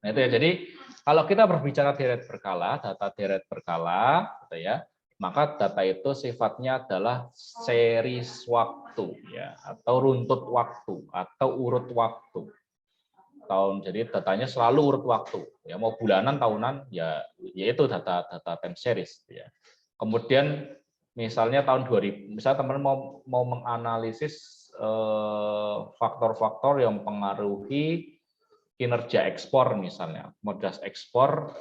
Nah, itu ya. Jadi kalau kita berbicara deret berkala, data deret berkala, gitu ya, maka data itu sifatnya adalah series waktu, ya, atau runtut waktu, atau urut waktu. Jadi datanya selalu urut waktu, ya, mau bulanan, tahunan, ya, yaitu data time series, ya. Kemudian misalnya tahun 2000, misalnya teman-teman mau menganalisis faktor-faktor yang mempengaruhi kinerja ekspor, misalnya komoditas ekspor,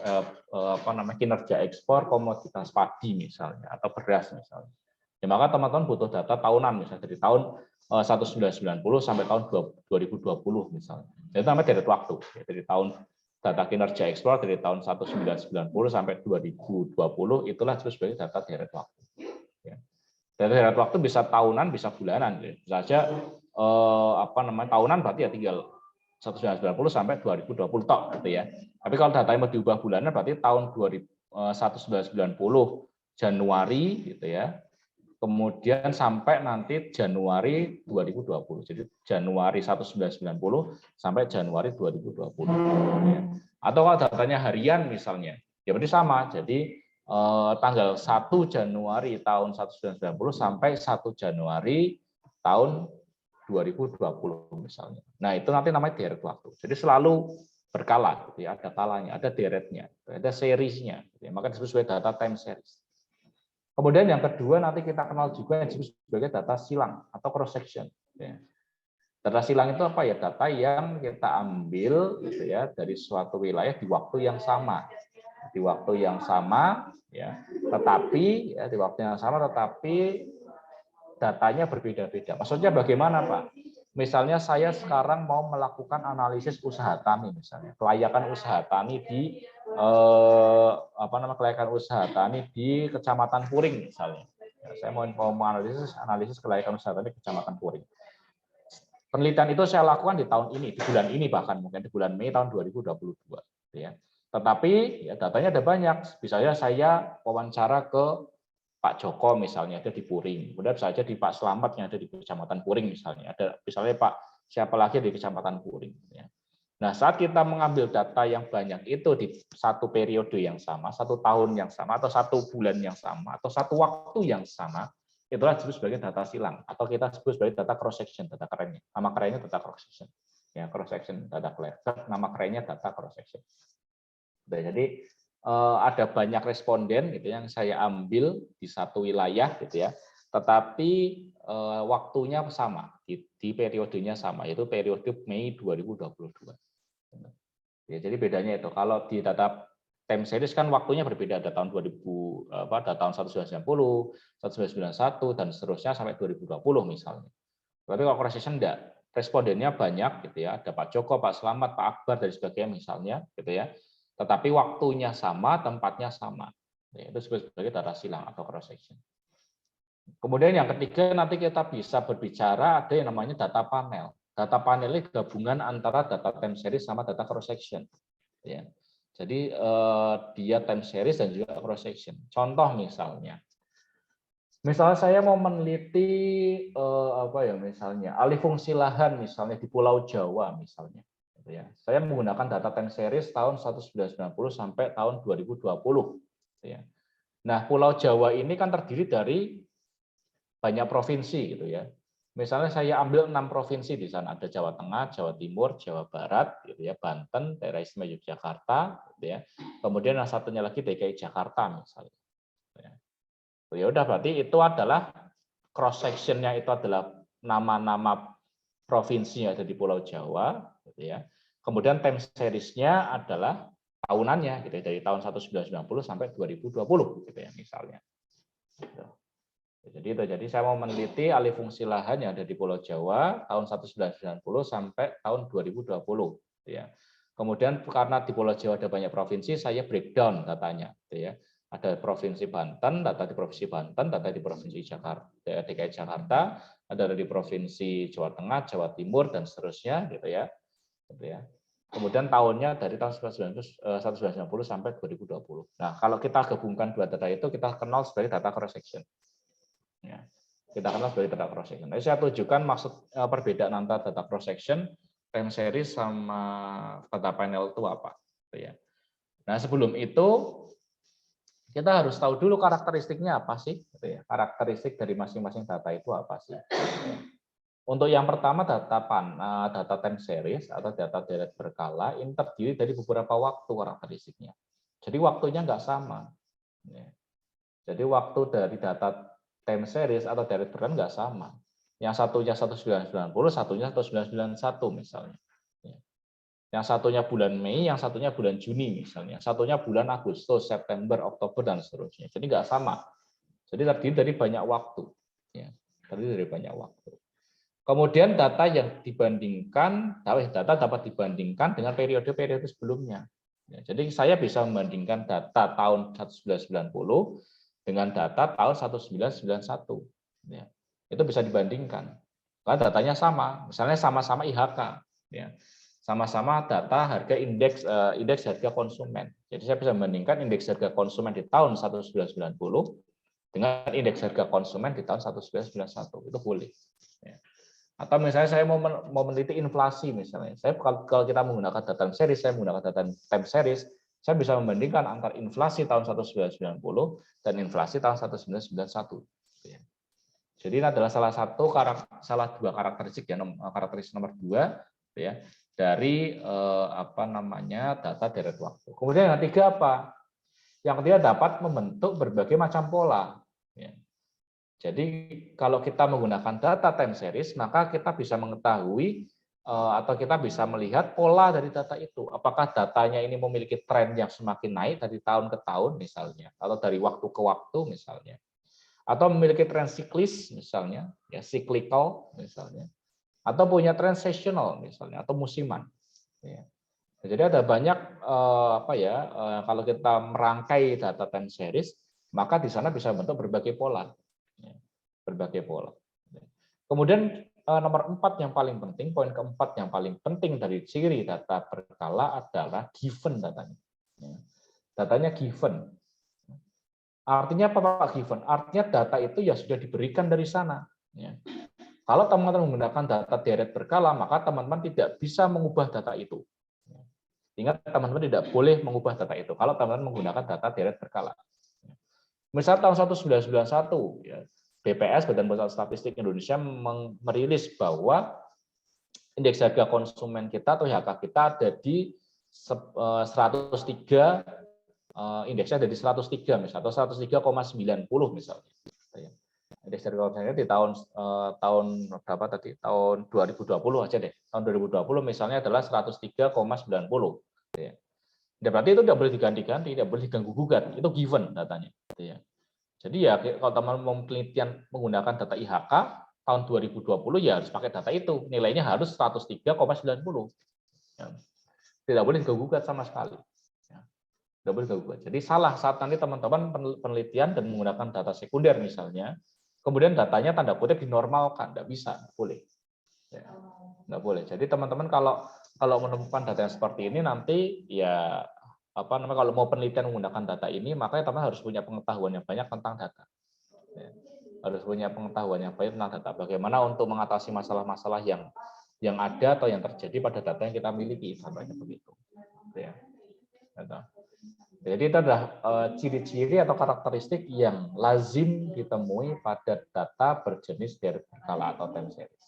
kinerja ekspor komoditas padi misalnya, atau beras misalnya. Ya, maka teman-teman butuh data tahunan, misalnya dari tahun 1990 sampai tahun 2020 misalnya. Itu namanya deret waktu. Ya, dari tahun data kinerja ekspor dari tahun 1990 sampai 2020, itulah disebut sebagai data deret waktu. Ya. Data deret waktu bisa tahunan, bisa bulanan. Ya. Bisa saja tahunan berarti ya tinggal 1990 sampai 2020 tok, gitu ya. Tapi kalau datanya mau diubah bulanan berarti tahun 1990 Januari, gitu ya. Kemudian sampai nanti Januari 2020. Jadi Januari 1990 sampai Januari 2020. Ya. Atau kalau datanya harian misalnya, ya berarti sama. Jadi tanggal 1 Januari tahun 1990 sampai 1 Januari tahun 2020 misalnya. Nah, itu nanti namanya deret waktu. Jadi selalu berkala, gitu ya. Ada kalanya, ada deretnya, ada seriesnya. Gitu ya. Maka disebut sebagai data time series. Kemudian yang kedua nanti kita kenal juga yang disebut sebagai data silang atau cross section. Data silang itu apa ya? Data yang kita ambil, gitu ya, dari suatu wilayah di waktu yang sama, di waktu yang sama, ya. Tetapi ya, di waktu yang sama, tetapi datanya berbeda-beda. Maksudnya bagaimana, Pak? Misalnya saya sekarang mau melakukan analisis usaha tani, misalnya kelayakan usaha tani di kelayakan usaha tani di Kecamatan Puring misalnya. Ya, saya mau analisis kelayakan usaha tani di Kecamatan Puring. Penelitian itu saya lakukan di tahun ini, di bulan ini bahkan mungkin di bulan Mei tahun 2022. Ya. Tetapi ya, datanya ada banyak. Misalnya saya wawancara ke Pak Joko misalnya ada di Puring, kemudian saja di Pak Slamet yang ada di Kecamatan Puring misalnya, ada misalnya Pak siapa lagi di Kecamatan Puring. Ya. Nah, saat kita mengambil data yang banyak itu di satu periode yang sama, 1 tahun yang sama, atau 1 bulan yang sama, atau 1 waktu yang sama, itulah disebut sebagai data silang, atau kita sebut sebagai data cross section, data kerennya. Nama kerennya data cross section. Ya, cross section data kerennya, nama kerennya data cross section. Jadi ada banyak responden gitu yang saya ambil di satu wilayah gitu ya, tetapi waktunya sama, di periodenya sama, yaitu periode Mei 2022. Ya, jadi bedanya itu kalau di data time series kan waktunya berbeda, ada tahun 2000 ada tahun 1990, 1991 dan seterusnya sampai 2020 misalnya. Tapi kalau cross section enggak, respondennya banyak gitu ya, ada Pak Joko, Pak Slamet, Pak Akbar dan sebagainya misalnya gitu ya. Tetapi waktunya sama, tempatnya sama. Ya, itu sebagai data silang atau cross section. Kemudian yang ketiga nanti kita bisa berbicara ada yang namanya data panel. Data panel ini gabungan antara data time series sama data cross section. Ya. Jadi dia time series dan juga cross section. Contoh misalnya saya mau meneliti misalnya alih fungsi lahan misalnya di Pulau Jawa misalnya. Ya. Saya menggunakan data time series tahun 1990 sampai tahun 2020. Ya. Nah, Pulau Jawa ini kan terdiri dari banyak provinsi gitu ya. Misalnya saya ambil 6 provinsi di sana, ada Jawa Tengah, Jawa Timur, Jawa Barat, gitu ya, Banten, Daerah Istimewa Yogyakarta, gitu ya. Kemudian yang satunya lagi DKI Jakarta misalnya. Ya udah berarti itu adalah cross sectionnya itu adalah nama-nama provinsi yang ada di Pulau Jawa, gitu ya. Kemudian time series-nya adalah tahunannya, gitu ya, dari tahun 1990 sampai 2020, gitu ya misalnya. Gitu. Jadi saya mau meneliti alih fungsi lahan yang ada di Pulau Jawa tahun 1990 sampai tahun 2020. Ya. Kemudian karena di Pulau Jawa ada banyak provinsi, saya breakdown datanya. Ya. Ada provinsi Banten, data di provinsi Banten, data di provinsi Jakarta, DKI Jakarta, ada di provinsi Jawa Tengah, Jawa Timur dan seterusnya, gitu ya. Gitu ya. Kemudian tahunnya dari tahun 1990 sampai 2020. Nah, kalau kita gabungkan dua data itu, kita kenal sebagai data cross section. Ya, kita kenal sebagai data cross section. Saya tunjukkan maksud perbedaan antara data cross section, time series sama data panel itu apa. Gitu ya. Nah, sebelum itu kita harus tahu dulu karakteristiknya apa sih, gitu ya. Karakteristik dari masing-masing data itu apa sih. Untuk yang pertama data time series atau data deret berkala ini terdiri dari beberapa waktu karakteristiknya. Jadi waktunya nggak sama. Jadi waktu dari data time series atau deret berkala nggak sama. Yang satunya 1990, satunya 1991 misalnya. Yang satunya bulan Mei, yang satunya bulan Juni misalnya. Satunya bulan Agustus, September, Oktober, dan seterusnya. Jadi nggak sama. Jadi terdiri dari banyak waktu. Terdiri dari banyak waktu. Kemudian data yang dibandingkan, data dapat dibandingkan dengan periode-periode sebelumnya. Jadi saya bisa membandingkan data tahun 1990 dengan data tahun 1991. Itu bisa dibandingkan. Karena datanya sama, misalnya sama-sama IHK. Sama-sama data harga indeks harga konsumen. Jadi saya bisa membandingkan indeks harga konsumen di tahun 1990 dengan indeks harga konsumen di tahun 1991. Itu boleh. Atau misalnya saya mau meneliti inflasi misalnya. Saya kalau kita menggunakan data time series, saya menggunakan data time series, saya bisa membandingkan antara inflasi tahun 1990 dan inflasi tahun 1991. Jadi ini adalah salah dua karakteristik ya, karakteristik nomor 2 ya dari data deret waktu. Kemudian yang ketiga apa? Yang ketiga dapat membentuk berbagai macam pola. Jadi kalau kita menggunakan data time series, maka kita bisa mengetahui atau kita bisa melihat pola dari data itu. Apakah datanya ini memiliki tren yang semakin naik dari tahun ke tahun misalnya, atau dari waktu ke waktu misalnya, atau memiliki tren siklis misalnya, ya cyclical misalnya, atau punya tren seasonal misalnya, atau musiman. Ya. Jadi ada banyak kalau kita merangkai data time series, maka di sana bisa bentuk berbagai pola. Berbagai pola. Kemudian nomor 4 yang paling penting, poin keempat yang paling penting dari ciri data berkala adalah given datanya. Datanya given. Artinya apa Pak given? Artinya data itu ya sudah diberikan dari sana. Kalau teman-teman menggunakan data deret berkala, maka teman-teman tidak bisa mengubah data itu. Ingat teman-teman tidak boleh mengubah data itu kalau teman-teman menggunakan data deret berkala. Misal tahun 1991, ya, BPS Badan Pusat Statistik Indonesia merilis bahwa indeks harga konsumen kita atau IHK kita ada di 103, indeksnya ada di 103 misalnya, atau 103,90 misalnya. Indeks harga konsumen di tahun berapa tadi? Tahun 2020 aja deh. Tahun 2020 misalnya adalah 103,90. Ya. Berarti itu tidak boleh diganti-ganti, tidak boleh diganggu-gugat. Itu given datanya. Jadi ya kalau teman-teman mau penelitian menggunakan data IHK tahun 2020 ya harus pakai data itu. Nilainya harus 103,90. Ya. Tidak boleh diganggu-gugat sama sekali. Ya. Tidak boleh diganggu-gugat. Jadi salah saat nanti teman-teman penelitian dan menggunakan data sekunder misalnya, kemudian datanya tanda kutip dinormalkan, tidak bisa, tidak boleh. Ya. Tidak boleh. Jadi teman-teman kalau menemukan data yang seperti ini nanti ya kalau mau penelitian menggunakan data ini, makanya teman harus punya pengetahuan yang banyak tentang data. Ya. Harus punya pengetahuan yang banyak tentang data. Bagaimana untuk mengatasi masalah-masalah yang ada atau yang terjadi pada data yang kita miliki, contohnya begitu. Ya. Jadi itu adalah ciri-ciri atau karakteristik yang lazim ditemui pada data berjenis deret berkala atau time series.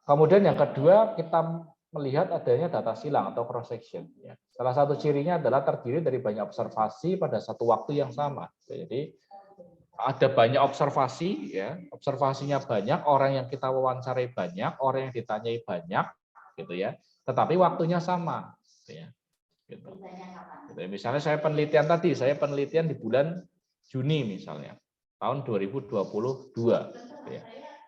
Kemudian yang kedua kita melihat adanya data silang atau cross section. Salah satu cirinya adalah terdiri dari banyak observasi pada satu waktu yang sama. Jadi ada banyak observasi, ya observasinya banyak, orang yang kita wawancarai banyak, orang yang ditanyai banyak, gitu ya. Tetapi waktunya sama. Gitu. Misalnya saya penelitian di bulan Juni misalnya tahun 2022.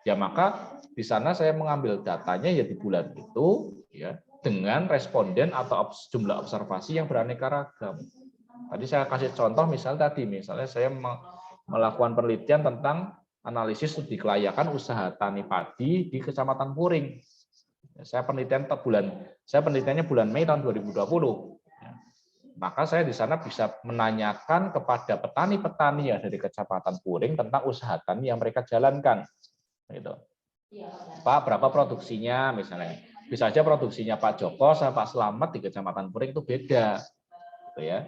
Ya maka di sana saya mengambil datanya ya di bulan itu ya dengan responden atau jumlah observasi yang beraneka ragam. Tadi saya kasih contoh misalnya saya melakukan penelitian tentang analisis studi kelayakan usaha tani padi di Kecamatan Puring. Saya penelitiannya bulan Mei tahun 2020. Maka saya di sana bisa menanyakan kepada petani-petani yang dari Kecamatan Puring tentang usaha tani yang mereka jalankan. Gitu. Pak, berapa produksinya misalnya? Bisa aja produksinya Pak Joko sama Pak Slamet di Kecamatan Puring itu beda, gitu ya.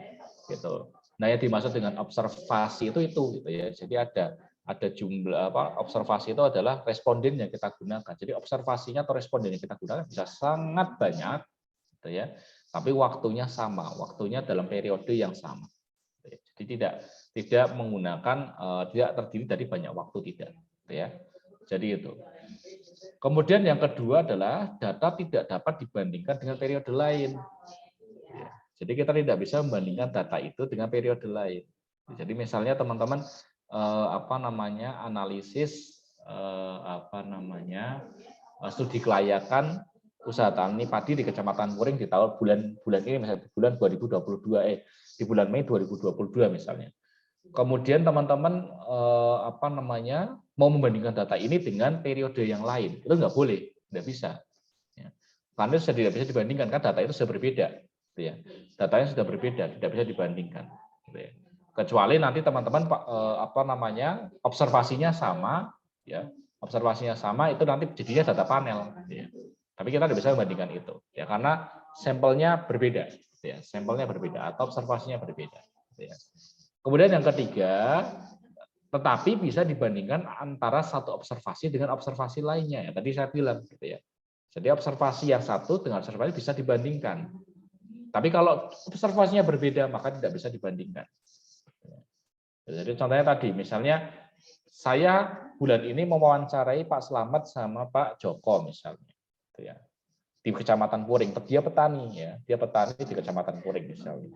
Gitu. Nah, yang dimaksud dengan observasi itu gitu ya. Jadi ada jumlah observasi itu adalah responden yang kita gunakan. Jadi observasinya atau responden yang kita gunakan bisa sangat banyak, gitu ya. Tapi waktunya sama, waktunya dalam periode yang sama. Jadi tidak menggunakan tidak terdiri dari banyak waktu tidak, gitu ya. Jadi itu. Kemudian yang kedua adalah data tidak dapat dibandingkan dengan periode lain. Jadi kita tidak bisa membandingkan data itu dengan periode lain. Jadi misalnya teman-teman analisis studi kelayakan usaha tani padi di Kecamatan Puring di tahun bulan ini misalnya bulan 2022 di bulan Mei 2022 misalnya. Kemudian teman-teman mau membandingkan data ini dengan periode yang lain, itu nggak boleh, nggak bisa. Karena sudah tidak bisa dibandingkan, kan data itu sudah berbeda. Datanya sudah berbeda, tidak bisa dibandingkan. Kecuali nanti teman-teman observasinya sama, ya observasinya sama itu nanti jadinya data panel. Tapi kita tidak bisa membandingkan itu, ya karena sampelnya berbeda, ya sampelnya berbeda atau observasinya berbeda. Kemudian yang ketiga, tetapi bisa dibandingkan antara satu observasi dengan observasi lainnya. Ya, tadi saya bilang, gitu ya. Jadi observasi yang satu dengan observasi bisa dibandingkan. Tapi kalau observasinya berbeda, maka tidak bisa dibandingkan. Jadi contohnya tadi, misalnya saya bulan ini mewawancarai Pak Slamet sama Pak Joko misalnya, gitu ya, di Kecamatan Puring. Dia petani, ya, dia petani di Kecamatan Puring misalnya.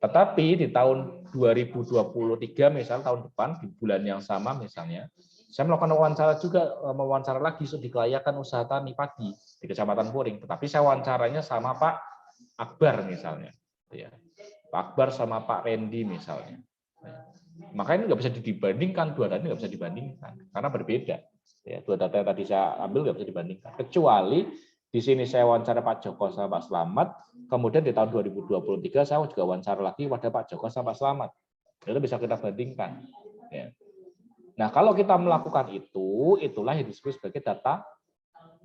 Tetapi di tahun 2023 misalnya tahun depan di bulan yang sama misalnya, saya melakukan wawancara lagi di kelayakan usaha tani padi di Kecamatan Puring. Tetapi saya wawancaranya sama Pak Akbar misalnya, ya. Pak Akbar sama Pak Randy misalnya. Maka ini nggak bisa dibandingkan, dua data ini nggak bisa dibandingkan karena berbeda. Ya, dua data yang tadi saya ambil nggak bisa dibandingkan. Kecuali di sini saya wawancara Pak Joko sama Pak Slamet, kemudian di tahun 2023 saya juga wawancara lagi pada Pak Joko sama Pak Slamet. Itu bisa kita bandingkan. Ya. Nah, kalau kita melakukan itu, itulah yang disebut sebagai data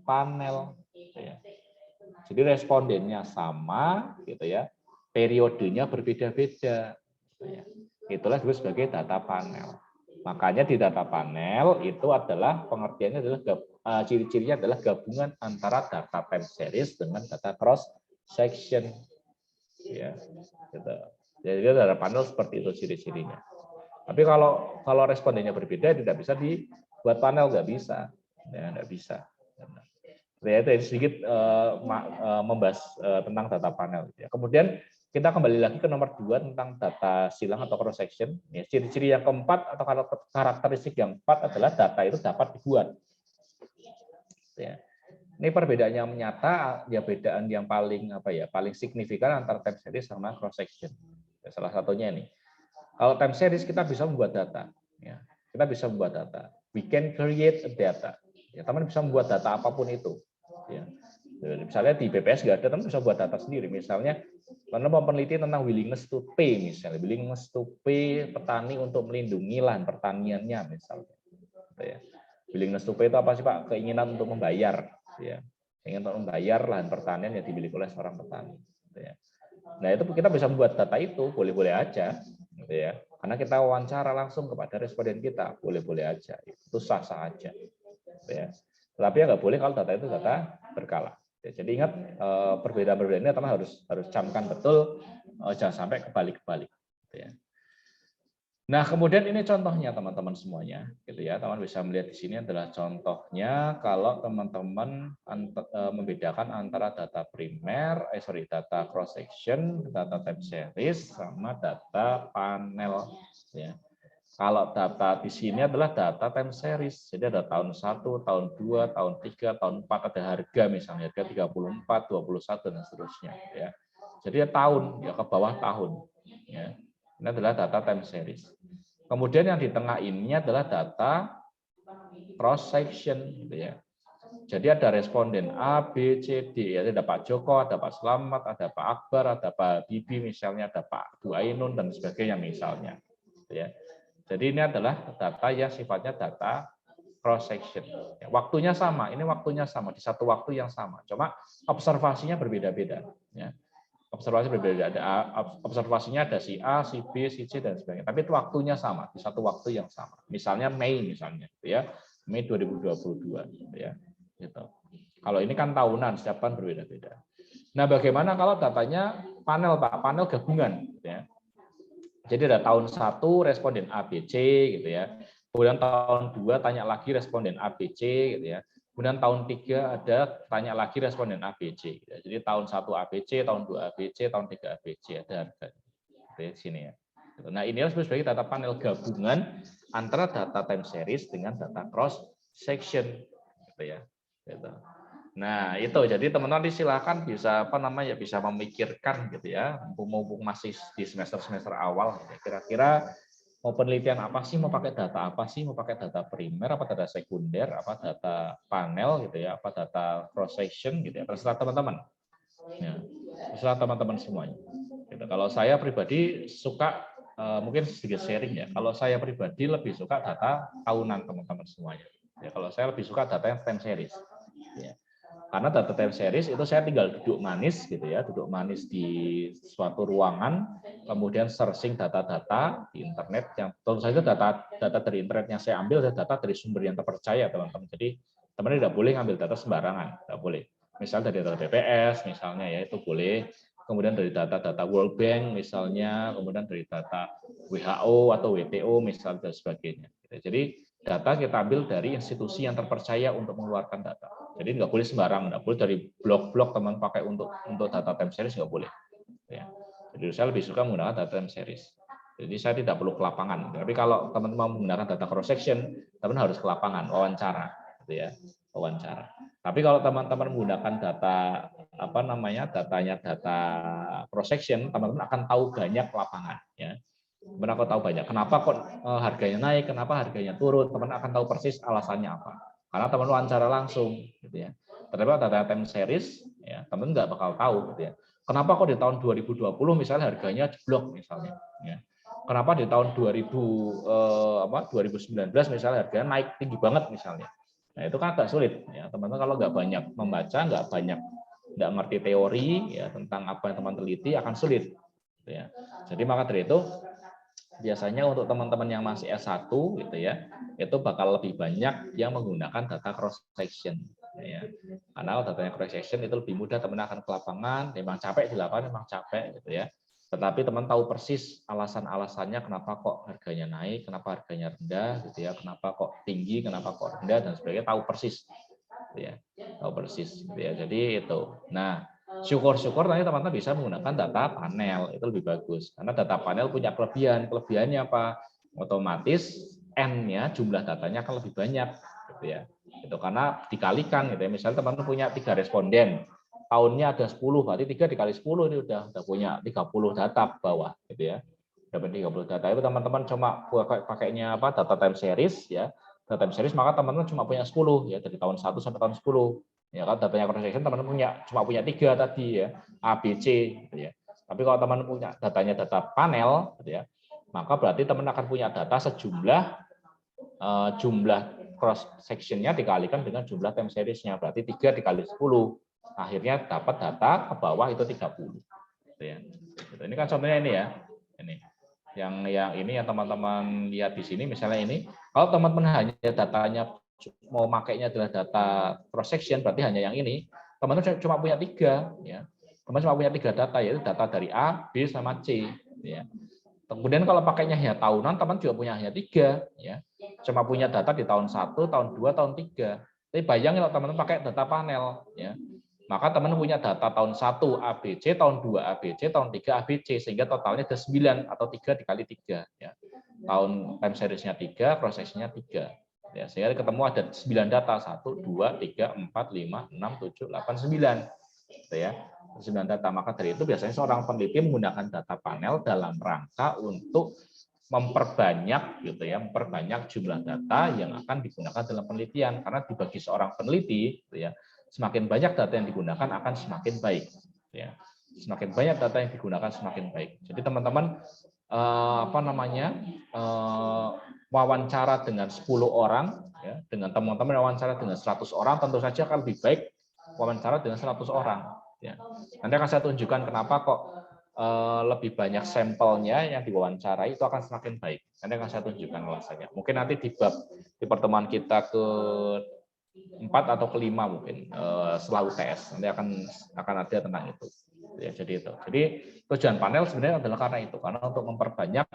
panel. Ya. Jadi respondennya sama, gitu ya, periodenya berbeda-beda. Ya. Itulah disebut sebagai data panel. Makanya di data panel itu adalah pengertiannya adalah ciri-cirinya adalah gabungan antara data time series dengan data cross section. Ya, gitu. Jadi data panel seperti itu ciri-cirinya. Tapi kalau respondennya berbeda tidak bisa dibuat panel, nggak bisa, ya nggak bisa. Ya, itu sedikit membahas tentang data panel. Kemudian kita kembali lagi ke nomor 2 tentang data silang atau cross section. Ya, ciri-ciri yang keempat atau karakteristik yang keempat adalah data itu dapat dibuat. Ya. Ini perbedaan yang nyata, ya perbedaan yang paling signifikan antara time series sama cross section. Ya, salah satunya ini. Kalau time series kita bisa membuat data. Ya, kita bisa membuat data. We can create a data. Ya, teman bisa membuat data apapun itu. Ya. Misalnya di BPS nggak ada, teman bisa buat data sendiri. Misalnya, karena mau peneliti tentang willingness to pay, misalnya willingness to pay petani untuk melindungi lahan pertaniannya, misalnya. Ya. Willingness to pay itu apa sih Pak? Keinginan untuk membayar, ya. Ingin untuk membayar lahan pertanian yang dimiliki oleh seorang petani. Ya. Nah itu kita bisa membuat data itu, boleh-boleh aja, ya. Karena kita wawancara langsung kepada responden kita, boleh-boleh aja, itu sah-sah aja. Ya. Tapi ya nggak boleh kalau data itu data berkala. Ya, jadi ingat perbedaan-perbedaan ini teman harus camkan betul, jangan sampai kebalik-balik. Ya. Nah kemudian ini contohnya teman-teman semuanya, gitu ya. Teman bisa melihat di sini adalah contohnya kalau teman-teman membedakan antara data primer, data cross section, data time series, sama data panel. Ya. Kalau data di sini adalah data time series. Jadi ada tahun 1, tahun 2, tahun 3, tahun 4, ada harga misalnya, harga 34, 21, dan seterusnya. Ya. Jadi tahun, ya ke bawah tahun. Ya. Ini adalah data time series. Kemudian yang di tengah ini adalah data cross section. Gitu ya. Jadi ada responden A, B, C, D. Ada Pak Joko, ada Pak Slamet, ada Pak Akbar, ada Pak Bibi misalnya, ada Pak Bu Ainun, dan sebagainya misalnya. Ya. Jadi ini adalah data yang sifatnya data cross section. Ya, waktunya sama, ini waktunya sama di satu waktu yang sama. Cuma observasinya berbeda-beda. Ya. Observasi berbeda. Observasinya ada si A, si B, si C dan sebagainya. Tapi itu waktunya sama di satu waktu yang sama. Misalnya Mei misalnya, ya Mei 2022. Ya, gitu. Kalau ini kan tahunan, setiap tahun berbeda-beda. Nah, bagaimana kalau datanya panel, Pak? Panel gabungan. Ya. Jadi ada tahun 1 responden A, B, C, gitu ya. Kemudian tahun 2 tanya lagi responden A, B, C, gitu ya. Kemudian tahun 3 ada tanya lagi responden A, B, C. Gitu. Jadi tahun 1 A, B, C, tahun 2 A, B, C, tahun 3 A, B, C. Ada harga di sini ya. Nah, ini harus sebagai data panel gabungan antara data time series dengan data cross section, gitu ya. Gitu. Nah, itu jadi teman-teman silakan bisa bisa memikirkan gitu ya, mumpung masih di semester awal. Kira-kira mau penelitian apa sih, mau pakai data apa sih, mau pakai data primer, apa data sekunder, apa data panel gitu ya, apa data cross section gitu ya. Terserah teman-teman. Ya, terserah teman-teman semuanya. Gitu. Kalau saya pribadi suka mungkin sedikit sharing ya. Kalau saya pribadi lebih suka data tahunan teman-teman semuanya. Ya, kalau saya lebih suka data yang time series. Ya. Karena data time series itu saya tinggal duduk manis gitu ya, duduk manis di suatu ruangan, kemudian searching data-data di internet yang tentu saja data dari internet yang saya ambil adalah data dari sumber yang terpercaya, teman-teman. Jadi teman-teman tidak boleh ngambil data sembarangan, tidak boleh. Misal dari data BPS misalnya ya itu boleh, kemudian dari data-data World Bank misalnya, kemudian dari data WHO atau WTO misalnya dan sebagainya. Jadi data kita ambil dari institusi yang terpercaya untuk mengeluarkan data. Jadi nggak boleh sembarang, nggak boleh dari blog-blog teman pakai untuk data time series, nggak boleh. Ya. Jadi saya lebih suka menggunakan data time series. Jadi saya tidak perlu ke lapangan. Tapi kalau teman-teman menggunakan data cross section, teman harus ke lapangan, wawancara, gitu ya, wawancara. Tapi kalau teman-teman menggunakan data datanya data cross section, teman-teman akan tahu banyak lapangan. Ya. Teman akan tahu banyak. Kenapa kok harganya naik, kenapa harganya turun, teman akan tahu persis alasannya apa. Karena teman wawancara langsung, gitu ya. Ternyata data time series, ya teman nggak bakal tahu, gitu ya. Kenapa kok di tahun 2020 misalnya harganya jeblok misalnya, ya. Kenapa di tahun 2019 misalnya harganya naik tinggi banget misalnya. Nah itu kan agak sulit, ya teman-teman kalau nggak banyak membaca, nggak ngerti teori ya tentang apa yang teman teliti akan sulit, gitu ya. Jadi maka dari itu biasanya untuk teman-teman yang masih S1 gitu ya, itu bakal lebih banyak yang menggunakan data cross section ya. Karena datanya cross section itu lebih mudah, teman akan ke lapangan, memang capek di lapangan, memang capek gitu ya. Tetapi teman tahu persis alasan-alasannya kenapa kok harganya naik, kenapa harganya rendah gitu ya, kenapa kok tinggi, kenapa kok rendah dan sebagainya, tahu persis gitu ya. Tahu persis gitu ya. Jadi itu. Nah, syukur-syukur nanti teman-teman bisa menggunakan data panel, itu lebih bagus. Karena data panel punya kelebihan. Kelebihannya apa? Otomatis N-nya, jumlah datanya akan lebih banyak. Gitu ya. Itu karena dikalikan. Gitu ya. Misalnya teman-teman punya 3 responden, tahunnya ada 10, berarti 3 dikali 10 ini udah punya 30 data bawah. Gitu ya. Dapat 30 data. Itu teman-teman cuma pakainya data time series, ya. Data time series, maka teman-teman cuma punya 10, ya dari tahun 1 sampai tahun 10. Ya kan datanya cross section teman-teman cuma punya 3 tadi ya, A, B, C gitu ya. Tapi kalau teman punya datanya data panel gitu ya, maka berarti teman akan punya data sejumlah jumlah cross sectionnya dikalikan dengan jumlah time seriesnya, berarti 3 dikali 10. Akhirnya dapat data ke bawah itu 30. Gitu ya. Ini kan contohnya ini ya. Ini. Yang ini yang teman-teman lihat di sini misalnya ini, kalau teman-teman hanya datanya mau makainya adalah data cross section, berarti hanya yang ini, teman-teman cuma punya 3 ya. Teman cuma punya 3 data, yaitu data dari A, B sama C ya. Kemudian kalau pakainya hanya tahunan, teman juga punya hanya 3 ya. Cuma punya data di tahun 1, tahun 2, tahun 3. Tapi bayangin kalau teman-teman pakai data panel ya. Maka teman punya data tahun 1 ABC, tahun 2 ABC, tahun 3 ABC, sehingga totalnya ada 9 atau 3 dikali 3 ya. Tahun time seriesnya 3, cross sectionnya 3. Ya, sehingga ketemu ada 9 data, 1 2 3 4 5 6 7 8 9. Gitu ya. 9 data. Maka dari itu biasanya seorang peneliti menggunakan data panel dalam rangka untuk memperbanyak gitu ya, memperbanyak jumlah data yang akan digunakan dalam penelitian, karena bagi seorang peneliti gitu ya, semakin banyak data yang digunakan akan semakin baik ya. Semakin banyak data yang digunakan semakin baik. Jadi teman-teman wawancara dengan 10 orang ya, dengan teman-teman wawancara dengan 100 orang, tentu saja akan lebih baik wawancara dengan 100 orang. Ya. Nanti akan saya tunjukkan kenapa kok lebih banyak sampelnya yang diwawancarai itu akan semakin baik. Nanti akan saya tunjukkan alasannya. Mungkin nanti di pertemuan kita ke-4 atau ke-5 mungkin setelah UTS nanti akan ada tentang itu. Ya, jadi itu. Jadi tujuan panel sebenarnya adalah karena itu, karena untuk memperbanyak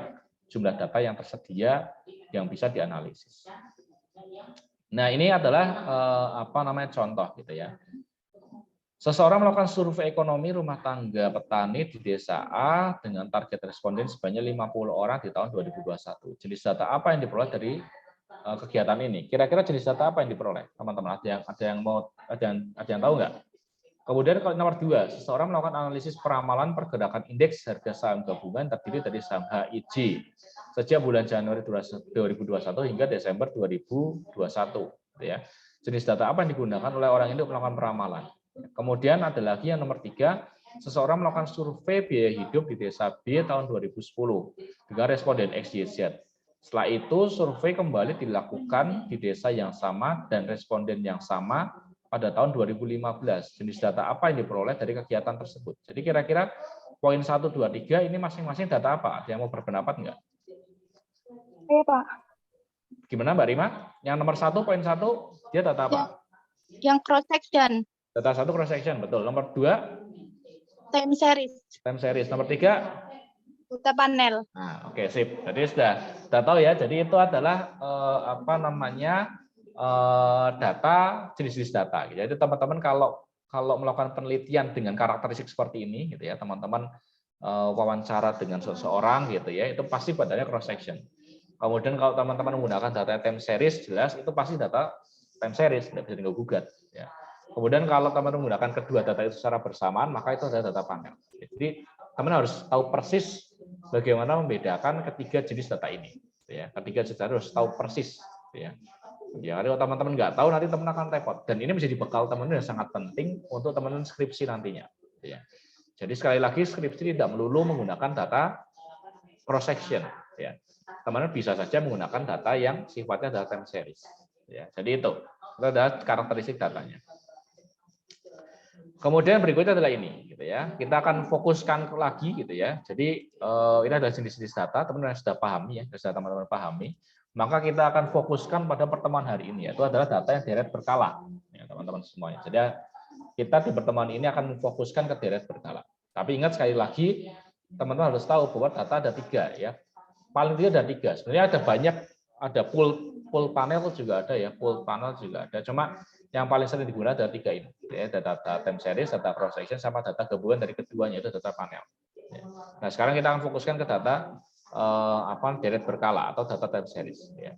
jumlah data yang tersedia yang bisa dianalisis. Nah, ini adalah contoh gitu ya. Seseorang melakukan survei ekonomi rumah tangga petani di desa A dengan target responden sebanyak 50 orang di tahun 2021. Jenis data apa yang diperoleh dari kegiatan ini? Kira-kira jenis data apa yang diperoleh, teman-teman? Ada yang tahu nggak? Kemudian kalau nomor 2, seseorang melakukan analisis peramalan pergerakan indeks harga saham gabungan terdiri dari saham HIJ sejak bulan Januari 2021 hingga Desember 2021. Ya. Jenis data apa yang digunakan oleh orang ini untuk melakukan peramalan? Kemudian ada lagi yang nomor 3, seseorang melakukan survei biaya hidup di desa B tahun 2010 dengan responden XYZ. Setelah itu survei kembali dilakukan di desa yang sama dan responden yang sama pada tahun 2015. Jenis data apa yang diperoleh dari kegiatan tersebut? Jadi kira-kira poin 1, 2, 3 ini masing-masing data apa? Ada yang mau berpendapat enggak? Iya, Pak. Gimana Mbak Rima? Yang nomor 1, poin 1, dia data apa? Yang cross section. Data 1 cross section, betul. Nomor 2 time series. Time series. Nomor 3 data panel. Nah, oke, sip. Jadi sudah tahu ya. Jadi itu adalah data, jenis-jenis data. Jadi teman-teman kalau melakukan penelitian dengan karakteristik seperti ini, gitu ya, teman-teman wawancara dengan seseorang, gitu ya, itu pasti padanya cross section. Kemudian kalau teman-teman menggunakan data time series, jelas itu pasti data time series, tidak bisa diganggu gugat. Ya. Kemudian kalau teman-teman menggunakan kedua data itu secara bersamaan, maka itu adalah data panel. Jadi teman harus tahu persis bagaimana membedakan ketiga jenis data ini. Ya, ketiga jenis data harus tahu persis. Ya, kalau teman-teman nggak tahu, nanti teman akan repot. Dan ini menjadi bekal teman-teman yang sangat penting untuk teman-teman skripsi nantinya. Ya. Jadi sekali lagi skripsi tidak melulu menggunakan data cross section. Ya. Teman-teman bisa saja menggunakan data yang sifatnya data time series. Ya, jadi itu adalah karakteristik datanya. Kemudian berikutnya adalah ini, gitu ya. Kita akan fokuskan lagi, gitu ya. Jadi ini adalah jenis-jenis data, teman-teman sudah pahami ya, sudah teman-teman pahami. Maka kita akan fokuskan pada pertemuan hari ini, yaitu adalah data yang deret berkala, ya teman-teman semuanya. Jadi kita di pertemuan ini akan memfokuskan ke deret berkala. Tapi ingat sekali lagi, teman-teman harus tahu bahwa data ada 3 ya. Paling tidak ada 3. Sebenarnya ada banyak, ada pool panel juga ada ya, pool panel juga ada. Cuma yang paling sering digunakan adalah 3 ini, ya, data time series, data cross section, sama data gabungan dari keduanya itu data panel. Nah sekarang kita akan fokuskan ke data deret berkala atau data time series. Ya.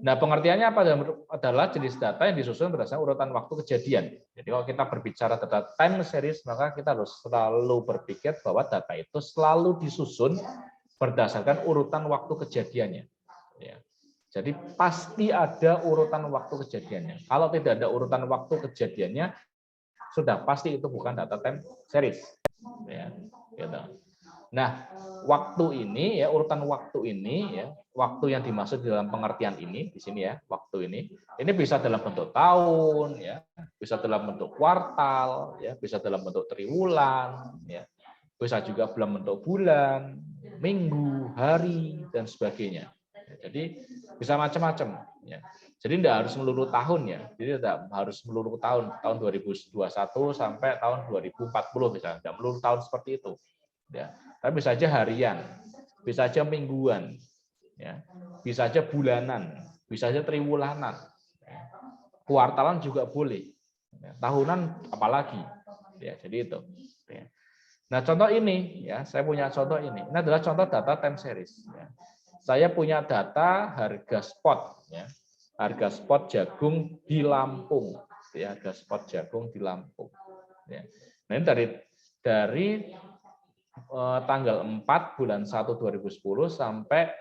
Nah pengertiannya apa adalah jenis data yang disusun berdasarkan urutan waktu kejadian. Jadi kalau kita berbicara data time series, maka kita harus selalu berpikir bahwa data itu selalu disusun berdasarkan urutan waktu kejadiannya. Ya. Jadi pasti ada urutan waktu kejadiannya. Kalau tidak ada urutan waktu kejadiannya, sudah pasti itu bukan data time series. Ya, gitu. Nah, waktu ini ya, urutan waktu ini ya, waktu yang dimaksud dalam pengertian ini di sini ya, waktu ini bisa dalam bentuk tahun ya, bisa dalam bentuk kuartal ya, bisa dalam bentuk triwulan ya, bisa juga dalam bentuk bulan, minggu, hari dan sebagainya. Jadi bisa macam-macam. Ya. Jadi tidak harus melulu tahun ya. Jadi tidak harus melulu tahun 2021 sampai tahun 2040 misalnya. Tidak melulu tahun seperti itu. Ya. Tapi bisa saja harian, bisa saja mingguan, ya. Bisa saja bulanan, bisa saja triwulanan, ya. Kuartalan juga boleh. Ya. Tahunan apalagi. Ya, jadi itu. Ya. Nah contoh ini ya, saya punya contoh ini. Ini adalah contoh data time series. Ya. Saya punya data harga spot, ya, harga spot jagung di Lampung, ya, harga spot jagung di Lampung. Ya. Nah ini dari tanggal 4 bulan 1 2010 sampai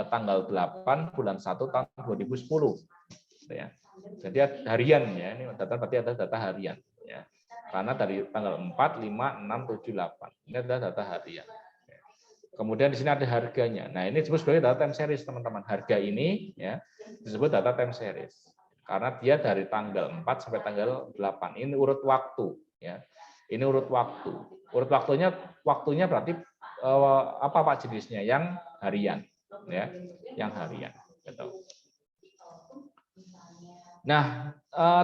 tanggal 8 bulan 1 tahun 2010. Ya. Jadi harian ya, ini data berarti ada data harian. Ya. Karena dari tanggal 4, 5, 6, 7, 8. Ini adalah data harian. Kemudian di sini ada harganya. Nah, ini disebut sebagai data time series, teman-teman. Harga ini ya disebut data time series. Karena dia dari tanggal 4 sampai tanggal 8. Ini urut waktu ya. Ini urut waktu. Urut waktunya berarti apa Pak jenisnya? Yang harian ya. Yang harian gitu. Nah,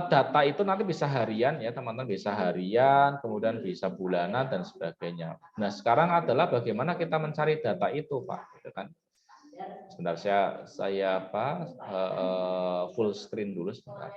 data itu nanti bisa harian ya, teman-teman, bisa harian, kemudian bisa bulanan dan sebagainya. Nah, sekarang adalah bagaimana kita mencari data itu, Pak, gitu kan. Sebentar saya full screen dulu sebentar.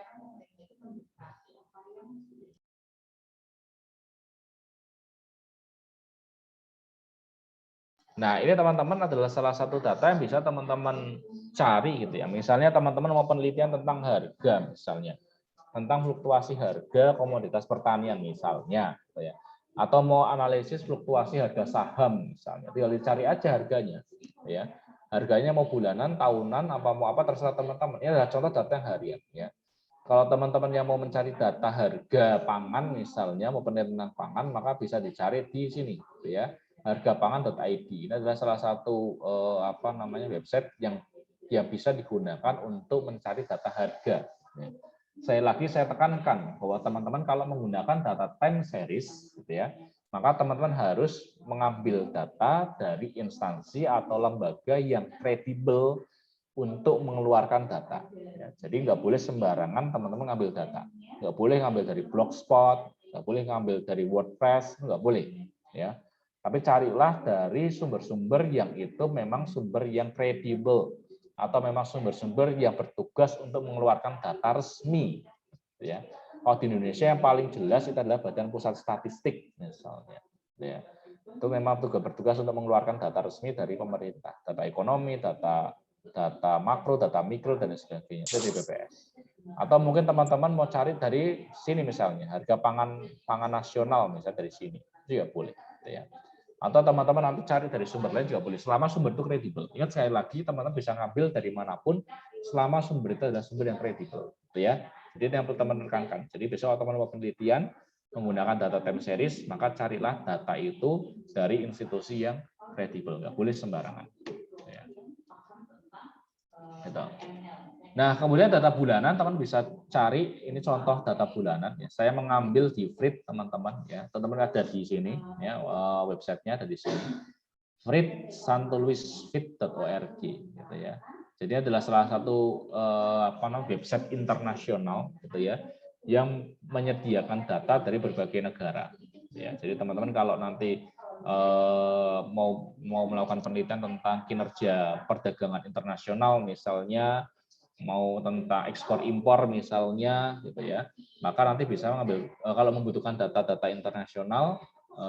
Nah, ini teman-teman adalah salah satu data yang bisa teman-teman cari gitu ya. Misalnya teman-teman mau penelitian tentang harga misalnya. Tentang fluktuasi harga komoditas pertanian misalnya gitu ya. Atau mau analisis fluktuasi harga saham misalnya. Tinggal dicari aja harganya ya. Harganya mau bulanan, tahunan, mau apa terserah teman-teman. Ini adalah contoh data yang harian ya. Kalau teman-teman yang mau mencari data harga pangan misalnya, mau penelitian pangan, maka bisa dicari di sini gitu ya. Hargapangan.id. Ini adalah salah satu website yang bisa digunakan untuk mencari data harga. Saya tekankan bahwa teman-teman kalau menggunakan data time series, gitu ya, maka teman-teman harus mengambil data dari instansi atau lembaga yang kredibel untuk mengeluarkan data. Ya, jadi nggak boleh sembarangan teman-teman ngambil data. Nggak boleh ngambil dari Blogspot, nggak boleh ngambil dari WordPress, nggak boleh. Ya. Tapi carilah dari sumber-sumber yang itu memang sumber yang kredibel atau memang sumber-sumber yang bertugas untuk mengeluarkan data resmi. Ya. Kalau di Indonesia yang paling jelas itu adalah Badan Pusat Statistik misalnya. Ya. Itu memang bertugas untuk mengeluarkan data resmi dari pemerintah, data ekonomi, data makro, data mikro, dan sebagainya, itu di BPS. Atau mungkin teman-teman mau cari dari sini misalnya, harga pangan nasional misalnya dari sini, itu juga boleh. Ya. Atau teman-teman nanti cari dari sumber lain juga boleh, selama sumber itu kredibel. Ingat sekali lagi, teman-teman bisa ngambil dari manapun, selama sumber itu adalah sumber yang kredibel. Ya. Jadi itu yang perlu teman tekankan. Jadi besok teman-teman mau penelitian, menggunakan data time series, maka carilah data itu dari institusi yang kredibel, nggak boleh sembarangan. Ya. Gitu. Nah, kemudian data bulanan teman bisa cari, ini contoh data bulanan ya. Saya mengambil di Frit teman-teman ya. Teman-teman ada di sini ya, websitenya ada di sini. fritsantoluisfit.org gitu ya. Jadi adalah salah satu website internasional gitu ya yang menyediakan data dari berbagai negara. Ya, jadi teman-teman kalau nanti mau melakukan penelitian tentang kinerja perdagangan internasional misalnya, mau tentang ekspor impor misalnya gitu ya, maka nanti bisa mengambil kalau membutuhkan data-data internasional,